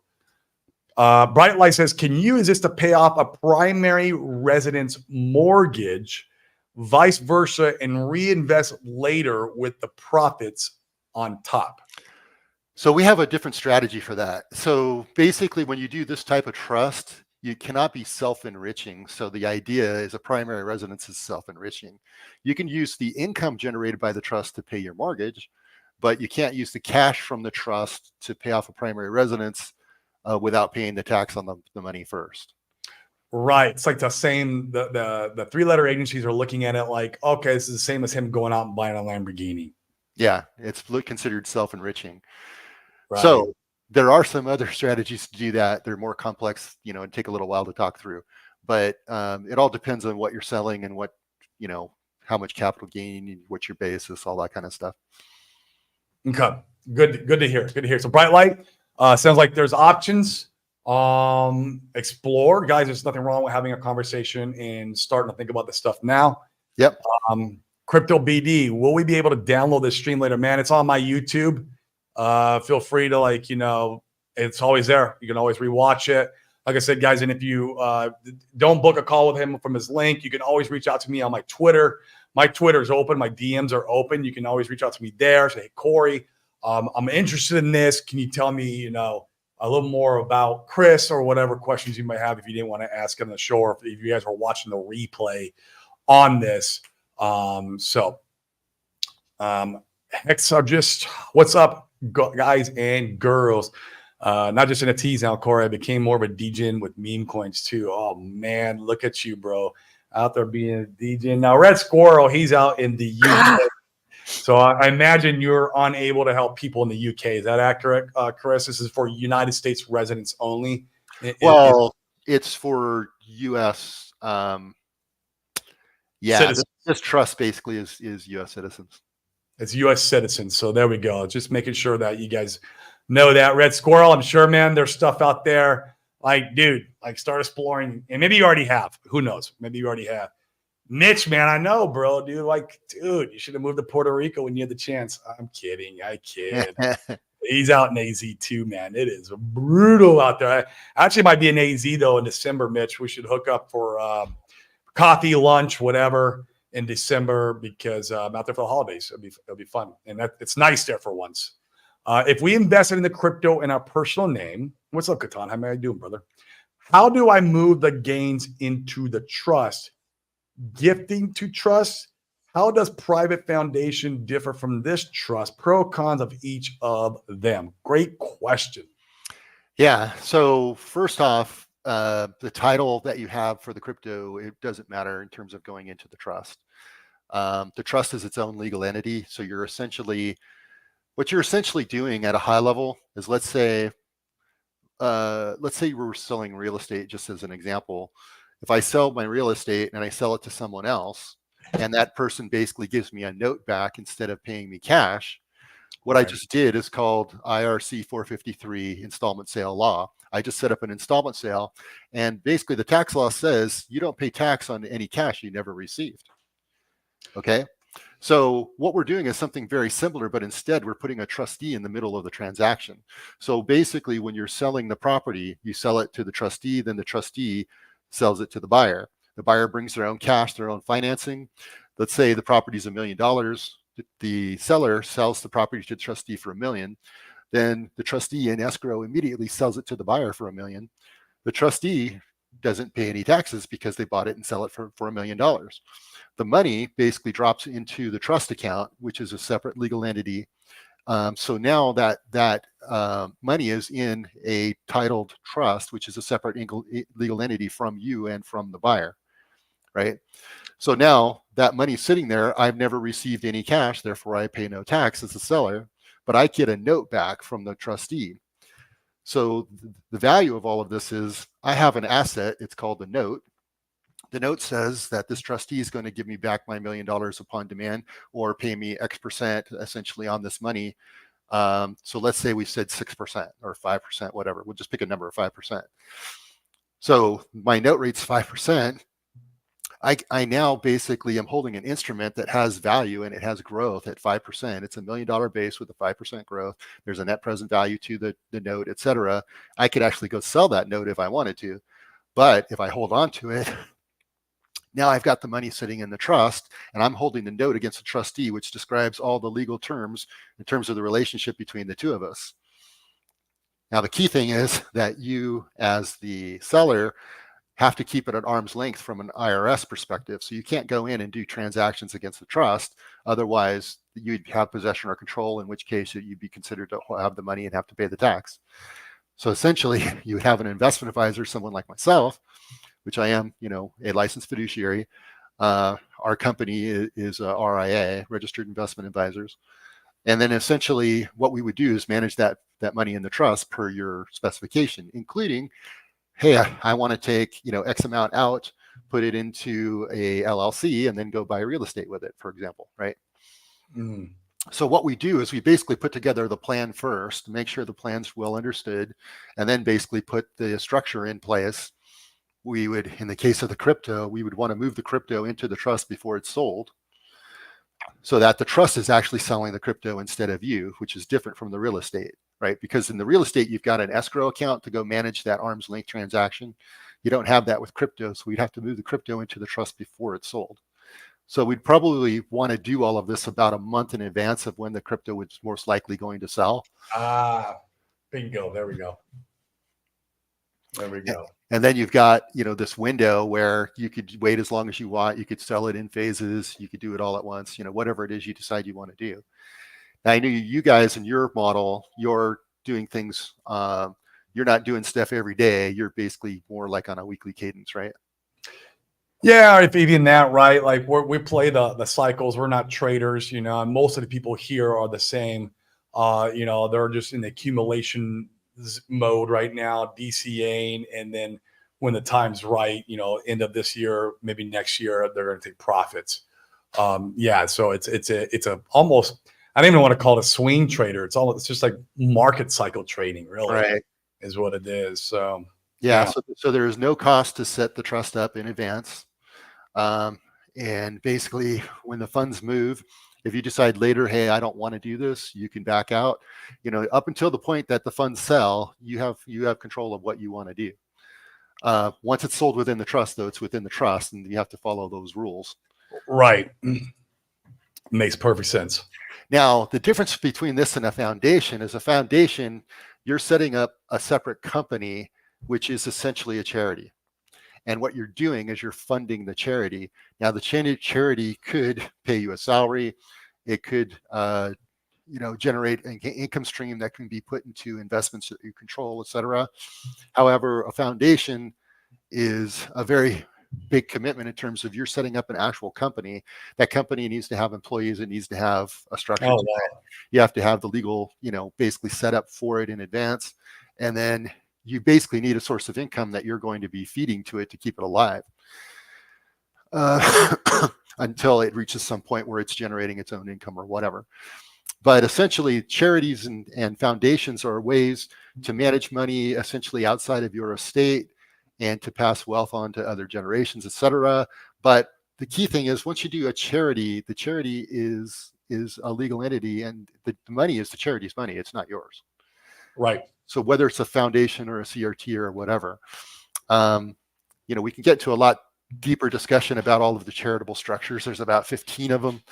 Bright Light says, can you use this to pay off a primary residence mortgage, vice versa, and reinvest later with the profits on top? So we have a different strategy for that. So basically, when you do this type of trust, you cannot be self-enriching. So the idea is a primary residence is self-enriching. You can use the income generated by the trust to pay your mortgage, but you can't use the cash from the trust to pay off a primary residence without paying the tax on the money first. Right. It's like the same, the three-letter agencies are looking at it like, okay, this is the same as him going out and buying a Lamborghini. Yeah, it's considered self-enriching. Right. So there are some other strategies to do that. They're more complex, and take a little while to talk through. But it all depends on what you're selling and what, how much capital gain, what's your basis, all that kind of stuff. Okay. Good to hear. Good to hear. So Bright Light, sounds like there's options. Explore, guys. There's nothing wrong with having a conversation and starting to think about this stuff now. Yep. Crypto BD, will we be able to download this stream later? Man, it's on my YouTube. Feel free to it's always there. You can always rewatch it. Like I said, guys, and if you don't book a call with him from his link, you can always reach out to me on my Twitter. My Twitter is open. My DMs are open. You can always reach out to me there. Say, hey, Corey, I'm interested in this. Can you tell me, a little more about Chris, or whatever questions you might have if you didn't want to ask on the show, or if you guys were watching the replay on this. Hexologist, what's up, guys and girls? Not just in a tease now, Corey. I became more of a DJ with meme coins too. Oh man, look at you, bro. Out there being a DJ. Now, Red Squirrel, he's out in the UK. So I imagine you're unable to help people in the UK. Is that accurate, Chris? This is for United States residents only. Well, it's for U.S. This trust basically is U.S. citizens. It's U.S. citizens. So there we go. Just making sure that you guys know that. Red Squirrel, I'm sure, man, there's stuff out there. Like, dude, like start exploring. And maybe you already have. Who knows? Maybe you already have. Mitch, man, I know, bro, dude. Like, dude, you should have moved to Puerto Rico when you had the chance. I'm kidding. I kid. He's out in AZ too, man. It is brutal out there. I actually might be in AZ, though, in December, Mitch. We should hook up for coffee, lunch, whatever in December because I'm out there for the holidays. It'll be fun. And it's nice there for once. If we invested in the crypto in our personal name, what's up, Catan? How are you doing, brother? How do I move the gains into the trust? Gifting to trust? How does private foundation differ from this trust? Pro cons of each of them. Great question. Yeah. So first off, the title that you have for the crypto, it doesn't matter in terms of going into the trust. The trust is its own legal entity. So what you're essentially doing at a high level is let's say you were selling real estate, just as an example. If I sell my real estate and I sell it to someone else, and that person basically gives me a note back instead of paying me cash, what I just did is called IRC 453 installment sale law. I just set up an installment sale, and basically the tax law says you don't pay tax on any cash you never received. Okay. So what we're doing is something very similar, but instead we're putting a trustee in the middle of the transaction. So basically when you're selling the property, you sell it to the trustee, then the trustee sells it to the buyer. The buyer brings their own cash, their own financing. Let's say the property is $1 million. The seller sells the property to the trustee for $1 million. Then the trustee in escrow immediately sells it to the buyer for $1 million. The trustee doesn't pay any taxes because they bought it and sell it for $1 million. The money basically drops into the trust account, which is a separate legal entity. So now that money is in a titled trust, which is a separate legal entity from you and from the buyer, right? So now that money's sitting there. I've never received any cash, therefore I pay no tax as a seller, but I get a note back from the trustee. So the value of all of this is I have an asset. It's called the note. The note says that this trustee is going to give me back my $1 million upon demand or pay me X% essentially on this money. So let's say we said 6% or 5%, whatever. We'll just pick a number of 5%. So my note rate's 5%. I now basically am holding an instrument that has value and it has growth at 5%. It's $1 million base with a 5% growth. There's a net present value to the note, et cetera. I could actually go sell that note if I wanted to. But if I hold on to it, now I've got the money sitting in the trust and I'm holding the note against the trustee, which describes all the legal terms in terms of the relationship between the two of us. Now, the key thing is that you as the seller have to keep it at arm's length from an IRS perspective. So you can't go in and do transactions against the trust. Otherwise, you'd have possession or control, in which case you'd be considered to have the money and have to pay the tax. So essentially, you would have an investment advisor, someone like myself, which I am, a licensed fiduciary. Our company is RIA, Registered Investment Advisors. And then essentially what we would do is manage that money in the trust per your specification, including, hey, I want to take, X amount out, put it into a LLC and then go buy real estate with it, for example, right? Mm. So what we do is we basically put together the plan first, make sure the plan's well understood, and then basically put the structure in place. We would, in the case of the crypto, we would want to move the crypto into the trust before it's sold so that the trust is actually selling the crypto instead of you, which is different from the real estate, right? Because in the real estate, you've got an escrow account to go manage that arm's length transaction. You don't have that with crypto, so we'd have to move the crypto into the trust before it's sold. So we'd probably want to do all of this about a month in advance of when the crypto was most likely going to sell. Bingo, there we go. There we go. And then you've got, this window where you could wait as long as you want. You could sell it in phases. You could do it all at once, whatever it is you decide you want to do. Now, I know you guys in your model, you're doing things, you're not doing stuff every day. You're basically more like on a weekly cadence, right? Yeah, if even that, right? Like we play the cycles. We're not traders, and most of the people here are the same. They're just in the accumulation mode right now, DCAing, and then when the time's right, end of this year, maybe next year, they're going to take profits. So it's a almost, I don't even want to call it a swing trader. It's just like market cycle trading, really, right, is what it is. So yeah. So there is no cost to set the trust up in advance, and basically when the funds move, if you decide later, hey, I don't want to do this, you can back out. Up until the point that the funds sell, you have control of what you want to do. Once it's sold within the trust, though, it's within the trust, and you have to follow those rules. Right. Makes perfect sense. Now, the difference between this and a foundation is a foundation, you're setting up a separate company, which is essentially a charity. And what you're doing is you're funding the charity. Now, the charity could pay you a salary. It could, generate an income stream that can be put into investments that you control, et cetera. However, a foundation is a very big commitment in terms of you're setting up an actual company. That company needs to have employees. It needs to have a structure. Oh, wow. You have to have the legal, basically set up for it in advance. And then you basically need a source of income that you're going to be feeding to it to keep it alive until it reaches some point where it's generating its own income or whatever. But essentially, charities and foundations are ways to manage money essentially outside of your estate and to pass wealth on to other generations, et cetera. But the key thing is, once you do a charity, the charity is a legal entity, and the money is the charity's money. It's not yours. Right. So whether it's a foundation or a CRT or whatever, we can get to a lot deeper discussion about all of the charitable structures. There's about 15 of them,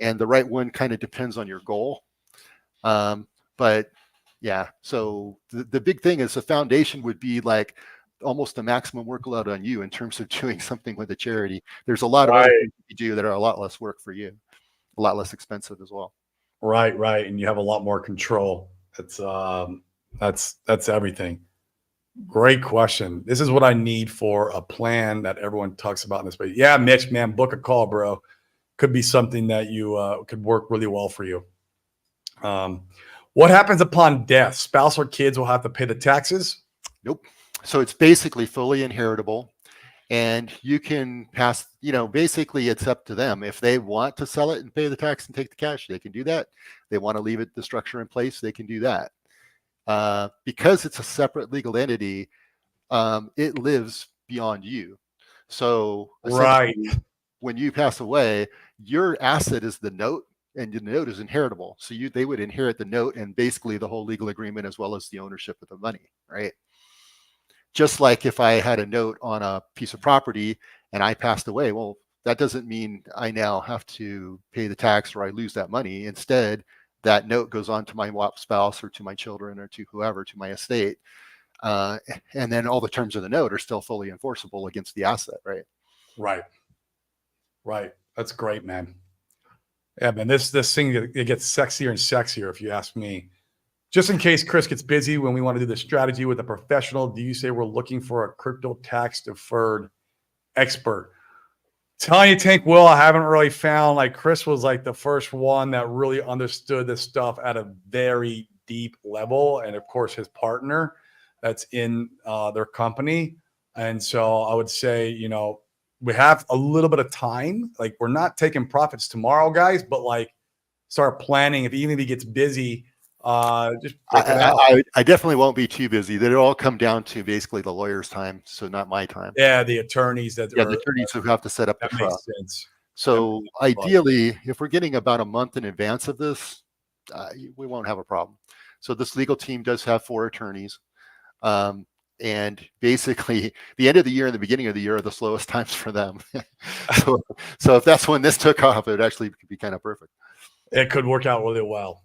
and the right one kind of depends on your goal. But yeah, so the big thing is a foundation would be like almost the maximum workload on you in terms of doing something with a charity. There's a lot of other things you do that are a lot less work for you, a lot less expensive as well. Right. And you have a lot more control. That's everything. Great question. This is what I need for a plan that everyone talks about in this. But yeah, Mitch, man, book a call, bro. Could be something that you could work really well for you. What happens upon death? Spouse or kids will have to pay the taxes? Nope. So it's basically fully inheritable, and you can pass, basically it's up to them. If they want to sell it and pay the tax and take the cash, they can do that. They want to leave it, the structure in place, they can do that. Because it's a separate legal entity, it lives beyond you. So right, when you pass away, your asset is the note, and the note is inheritable. So they would inherit the note and basically the whole legal agreement as well as the ownership of the money, right? Just like if I had a note on a piece of property and I passed away, well, that doesn't mean I now have to pay the tax or I lose that money. Instead, that note goes on to my spouse or to my children or to whoever, to my estate. And then all the terms of the note are still fully enforceable against the asset, right? Right. That's great, man. Yeah, man, this thing, it gets sexier and sexier, if you ask me. Just in case Chris gets busy when we want to do the strategy with a professional, do you say we're looking for a crypto tax deferred expert? Telling you, Tank Will, I haven't really found, like, Chris was like the first one that really understood this stuff at a very deep level. And of course, his partner that's in their company. And so I would say, we have a little bit of time. Like, we're not taking profits tomorrow, guys, but like start planning. Even if he gets busy, just break it out. I definitely won't be too busy. That'll all come down to basically the lawyer's time, so not my time. Yeah, the attorneys the attorneys who have to set up the trust. Makes sense. So ideally, if we're getting about a month in advance of this, we won't have a problem. So this legal team does have 4 attorneys. And basically, the end of the year and the beginning of the year are the slowest times for them. so if that's when this took off, it actually could be kind of perfect. It could work out really well.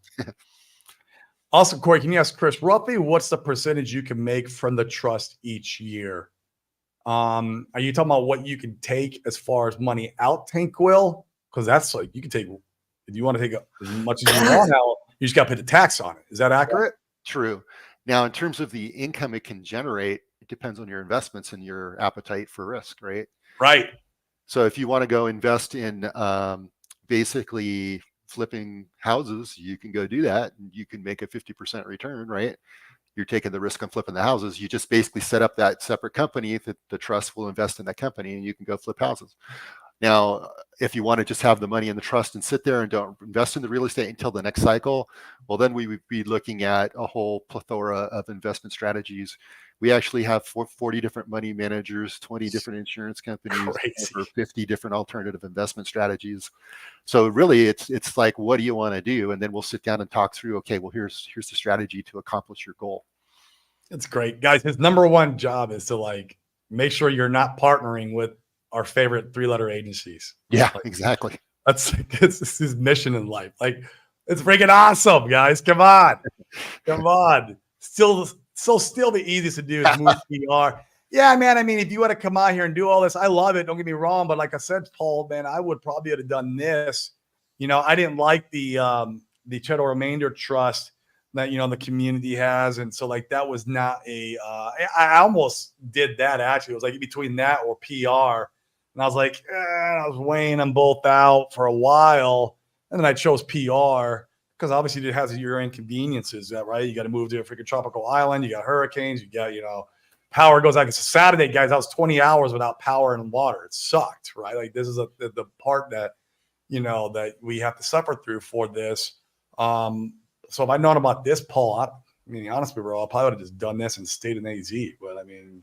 Also, Corey, can you ask Chris roughly what's the percentage you can make from the trust each year? Are you talking about what you can take as far as money out, Tank Will? Because that's like you can take if you want to take as much as you want out, you just got to pay the tax on it. Is that accurate? True. Now, in terms of the income it can generate, it depends on your investments and your appetite for risk, right? Right. So if you want to go invest in basically flipping houses, you can go do that. And you can make a 50% return, right? You're taking the risk on flipping the houses. You just basically set up that separate company that the trust will invest in that company and you can go flip houses. Now, if you want to just have the money in the trust and sit there and don't invest in the real estate until the next cycle, well, then we would be looking at a whole plethora of investment strategies. We actually have 40 different money managers, 20 different insurance companies, over 50 different alternative investment strategies. So really, it's like, what do you want to do? And then we'll sit down and talk through, okay, well, here's the strategy to accomplish your goal. That's great. Guys, his number one job is to like make sure you're not partnering with our favorite 3-letter agencies. Yeah, like, exactly. That's his mission in life. Like, it's freaking awesome, guys. Come on. Come on. Still the easiest to do is move PR. Yeah, man. I mean, if you want to come out here and do all this, I love it. Don't get me wrong. But like I said, Paul, man, I would probably have done this. You know, I didn't like the Chettle Remainder Trust that, you know, the community has. And so like, that was not I almost did that actually. It was like between that or PR. And I was like, I was weighing them both out for a while. And then I chose PR because obviously it has your inconveniences, right? You got to move to a freaking tropical island. You got hurricanes. You got, you know, power goes out. It's a Saturday, guys. I was 20 hours without power and water. It sucked, right? Like this is the part that, you know, that we have to suffer through for this. So if I'd known about this, Paul, I mean, honestly, bro, I probably would have just done this and stayed in AZ. But I mean,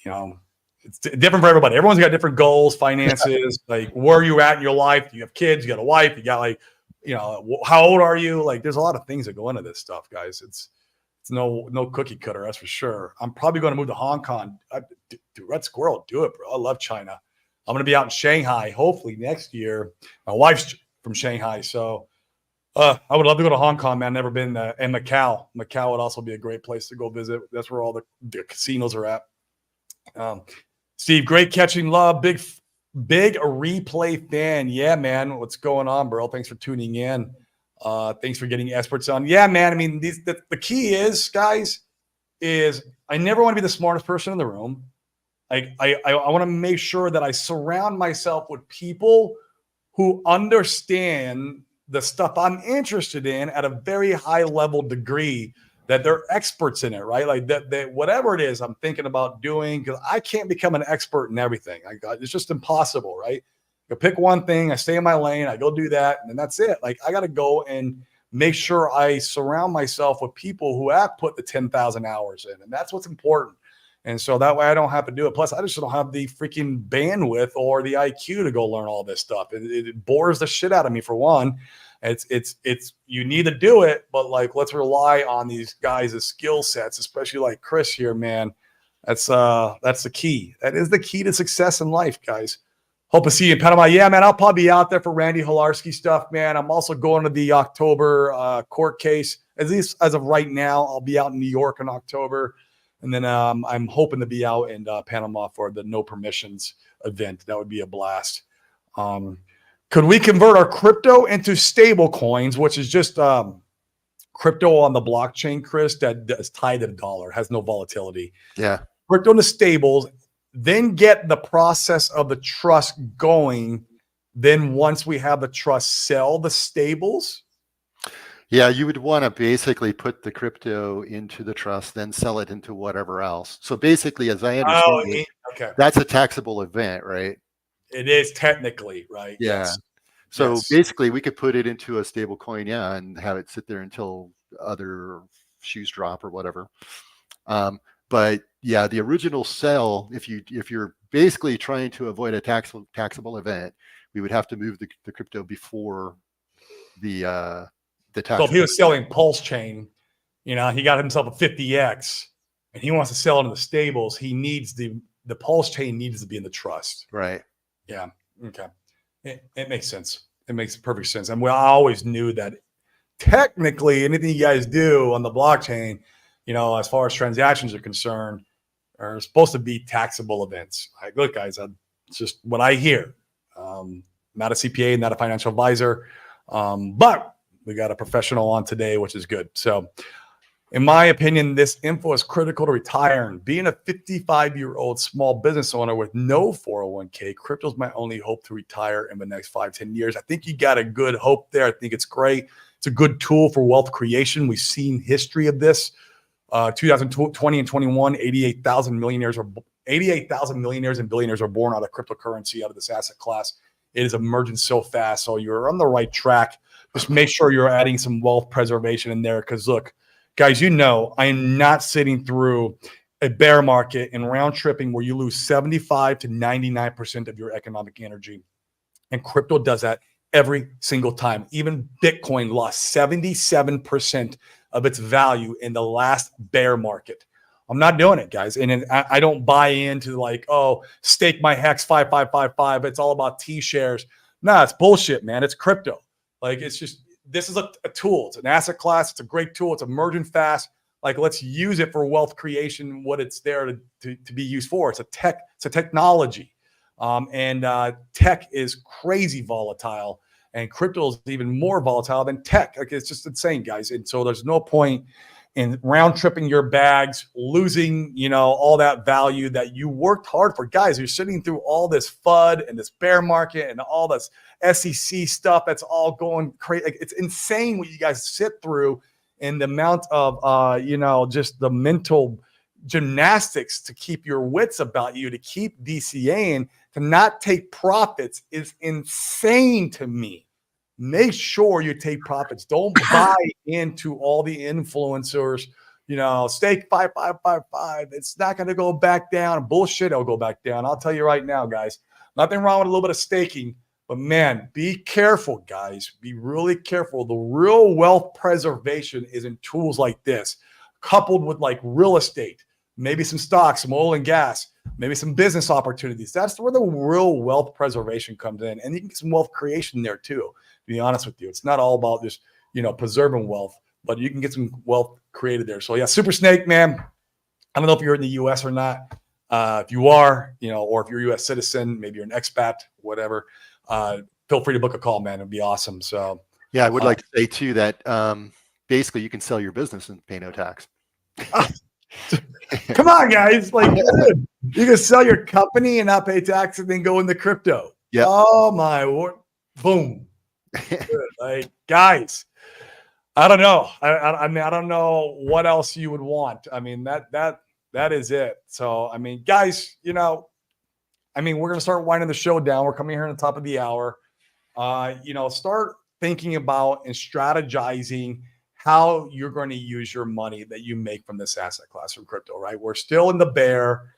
you know, it's different for everybody. Everyone's got different goals, finances, like where are you at in your life? You have kids, you got a wife, you got like, you know, how old are you? Like, there's a lot of things that go into this stuff, guys. It's no cookie cutter, that's for sure. I'm probably going to move to Hong Kong. Dude, Red Squirrel, do it, bro. I love China. I'm going to be out in Shanghai, hopefully next year. My wife's from Shanghai, so I would love to go to Hong Kong, man. Never been there. And Macau. Macau would also be a great place to go visit. That's where all the casinos are at. Steve, great catching love. Big replay fan. Yeah, man. What's going on, bro? Thanks for tuning in. Thanks for getting experts on. Yeah, man. I mean, the key is, guys, is I never want to be the smartest person in the room. I want to make sure that I surround myself with people who understand the stuff I'm interested in at a very high level degree, that they're experts in it, right? Like that whatever it is I'm thinking about doing, because I can't become an expert in everything. It's just impossible, right? I pick one thing, I stay in my lane, I go do that, and then that's it. Like I got to go and make sure I surround myself with people who have put the 10,000 hours in, and that's what's important. And so that way I don't have to do it. Plus, I just don't have the freaking bandwidth or the IQ to go learn all this stuff. It bores the shit out of me, for one. It's you need to do it, but like, let's rely on these guys' skill sets, especially like Chris here, man. That's the key. That is the key to success in life, guys. Hope to see you in Panama. Yeah, man, I'll probably be out there for Randy Holarski stuff, man. I'm also going to the October court case. At least as of right now, I'll be out in New York in October. And then I'm hoping to be out in Panama for the No Permissions event. That would be a blast. Could we convert our crypto into stable coins, which is just crypto on the blockchain, Chris, that is tied to the dollar, has no volatility? Yeah. Crypto into stables, then get the process of the trust going. Then once we have the trust, sell the stables. Yeah, you would want to basically put the crypto into the trust, then sell it into whatever else. So basically, as I understand it, okay, that's a taxable event, right? It is technically, right? Yeah. Yes. So yes. basically, we could put it into a stable coin, yeah, and have it sit there until other shoes drop or whatever. But yeah, the original sell, if you're basically trying to avoid a taxable event, we would have to move the crypto before the tax. So if he was selling Pulse Chain, you know, he got himself a 50X and he wants to sell it in the stables, he needs the Pulse Chain needs to be in the trust. Right. Yeah. Okay. It makes sense. It makes perfect sense. And I always knew that technically anything you guys do on the blockchain, as far as transactions are concerned, are supposed to be taxable events. Like, look, guys, it's just what I hear. Not a CPA, not a financial advisor, but we got a professional on today, which is good. So in my opinion, this info is critical to retiring. Being a 55-year-old small business owner with no 401k, crypto is my only hope to retire in the next 5-10 years. I think you got a good hope there. I think it's great. It's a good tool for wealth creation. We've seen history of this. 2020 and 21, 88,000 millionaires and billionaires are born out of cryptocurrency, out of this asset class. It is emerging so fast. So you're on the right track. Just make sure you're adding some wealth preservation in there. Because look, guys, I am not sitting through a bear market and round tripping where you lose 75 to 99% of your economic energy. And crypto does that every single time. Even Bitcoin lost 77% of its value in the last bear market. I'm not doing it, guys. And I don't buy into like, oh, stake my hex 5555. It's all about T-shares. Nah, it's bullshit, man. It's crypto. Like, it's just, this is a tool. It's an asset class. It's a great tool. It's emerging fast. Like, let's use it for wealth creation, what it's there to be used for. It's a technology. Tech is crazy volatile, and crypto is even more volatile than tech. Like, it's just insane, guys. And so there's no point in round tripping your bags, losing, all that value that you worked hard for. Guys, you're sitting through all this FUD and this bear market and all this SEC stuff that's all going crazy. Like, it's insane what you guys sit through, and the amount of, just the mental gymnastics to keep your wits about you, to keep DCAing, to not take profits is insane to me. Make sure you take profits. Don't buy into all the influencers, stake 5555. It's not going to go back down. Bullshit, it'll go back down. I'll tell you right now, guys. Nothing wrong with a little bit of staking, but man, be careful, guys. Be really careful. The real wealth preservation is in tools like this, coupled with like real estate, maybe some stocks, some oil and gas, maybe some business opportunities. That's where the real wealth preservation comes in. And you can get some wealth creation there too. To be honest with you, it's not all about just, preserving wealth, but you can get some wealth created there. So yeah, Super Snake, man. I don't know if you're in the US or not. If you are, or if you're a US citizen, maybe you're an expat, whatever, feel free to book a call, man. It'd be awesome. So yeah, I would like to say too that basically you can sell your business and pay no tax. Come on, guys. Like, dude, you can sell your company and not pay tax and then go into crypto. Yeah. Oh my word. Boom. Like, guys, I don't know. I mean, I don't know what else you would want. I mean, that is it. So, I mean, guys, we're going to start winding the show down. We're coming here on the top of the hour. Start thinking about and strategizing how you're going to use your money that you make from this asset class from crypto, right? We're still in the bear.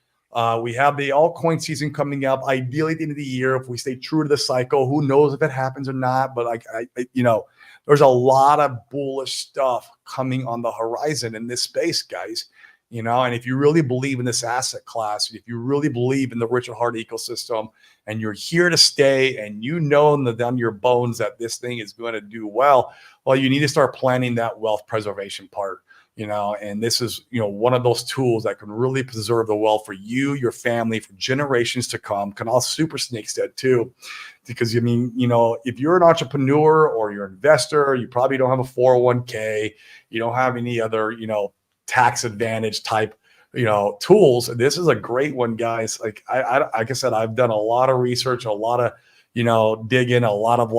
We have the altcoin season coming up. Ideally, at the end of the year, if we stay true to the cycle, who knows if it happens or not? But there's a lot of bullish stuff coming on the horizon in this space, guys. And if you really believe in this asset class, if you really believe in the Richard Heart ecosystem, and you're here to stay, and down your bones that this thing is going to do well, you need to start planning that wealth preservation part. And this is, one of those tools that can really preserve the wealth for you, your family, for generations to come. Can all Super Snakes that too, because if you're an entrepreneur or you're an investor, you probably don't have a 401k, you don't have any other, tax advantage type, tools. This is a great one, guys. Like like I said, I've done a lot of research, a lot of, dig in, a lot of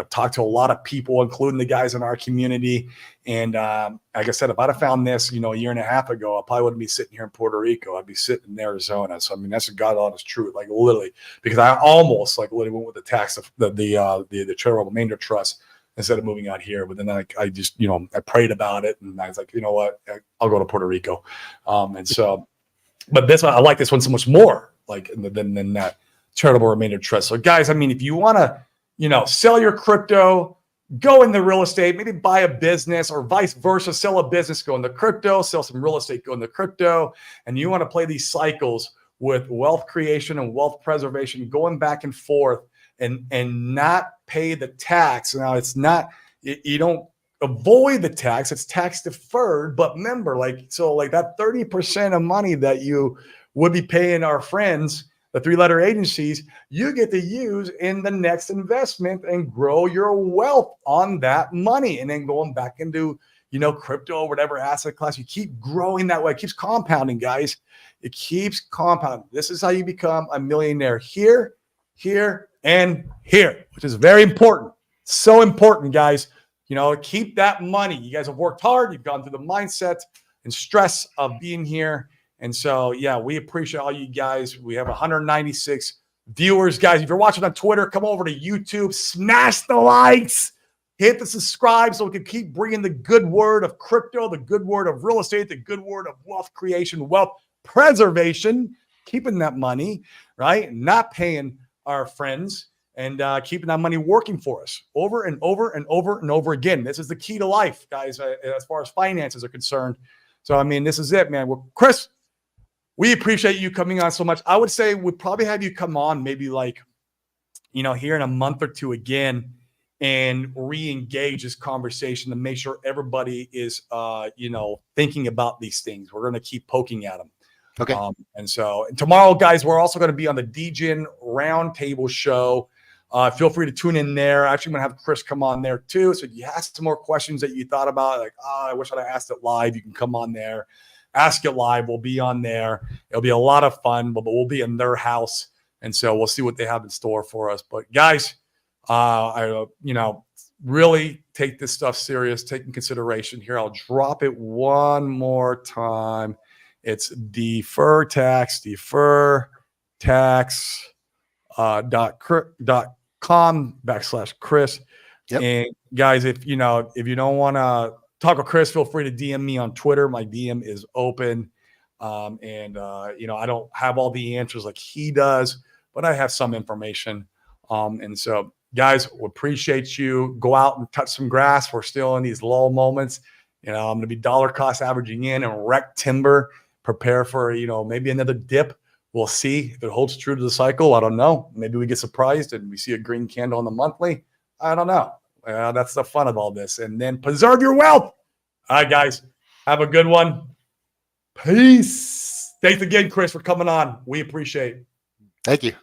talk to a lot of people, including the guys in our community. And like I said, if I'd have found this, a year and a half ago, I probably wouldn't be sitting here in Puerto Rico. I'd be sitting in Arizona. So, I mean, that's a God honest truth, like literally, because I almost literally went with the tax of the charitable remainder trust instead of moving out here. But then I just, I prayed about it, and I was like, you know what, I'll go to Puerto Rico. And so, but this one, I like this one so much more, than that charitable remainder trust. So guys, I mean, if you want to, sell your crypto, go into real estate, maybe buy a business, or vice versa, sell a business, go into crypto, sell some real estate, go into crypto, and you want to play these cycles with wealth creation and wealth preservation, going back and forth, and not pay the tax. Now, it's not, you don't avoid the tax. It's tax deferred. But remember, like that 30% of money that you would be paying our friends, the 3-letter agencies, you get to use in the next investment and grow your wealth on that money. And then going back into, crypto, whatever asset class, you keep growing that way. It keeps compounding, guys. It keeps compounding. This is how you become a millionaire here, and here, which is very important. So important, guys. Keep that money. You guys have worked hard. You've gone through the mindset and stress of being here. And so, yeah, we appreciate all you guys. We have 196 viewers, guys. If you're watching on Twitter, come over to YouTube, smash the likes, hit the subscribe so we can keep bringing the good word of crypto, the good word of real estate, the good word of wealth creation, wealth preservation, keeping that money, right? Not paying our friends and keeping that money working for us over and over and over and over again. This is the key to life, guys, as far as finances are concerned. So, I mean, this is it, man. Well, Chris, we appreciate you coming on so much. I would say we'd probably have you come on maybe here in a month or two again and re-engage this conversation to make sure everybody is, thinking about these things. We're going to keep poking at them. Okay. And tomorrow, guys, we're also going to be on the DGen Roundtable show. Feel free to tune in there. Actually, I'm going to have Chris come on there too. So if you have some more questions that you thought about, like, I wish I'd asked it live, you can come on there. Ask it live. We'll be on there. It'll be a lot of fun, but we'll be in their house. And so we'll see what they have in store for us. But guys, I really take this stuff serious, take in consideration here. I'll drop it one more time. It's defertax.com/Chris. Yep. And guys, if you don't want to talk with Chris, feel free to DM me on Twitter. My DM is open. I don't have all the answers like he does, but I have some information. And so, guys, we appreciate you. Go out and touch some grass. We're still in these lull moments. I'm going to be dollar cost averaging in and wreck timber. Prepare for, maybe another dip. We'll see if it holds true to the cycle. I don't know. Maybe we get surprised and we see a green candle on the monthly. I don't know. That's the fun of all this. And then preserve your wealth. All right, guys. Have a good one. Peace. Thanks again, Chris, for coming on. We appreciate it. Thank you.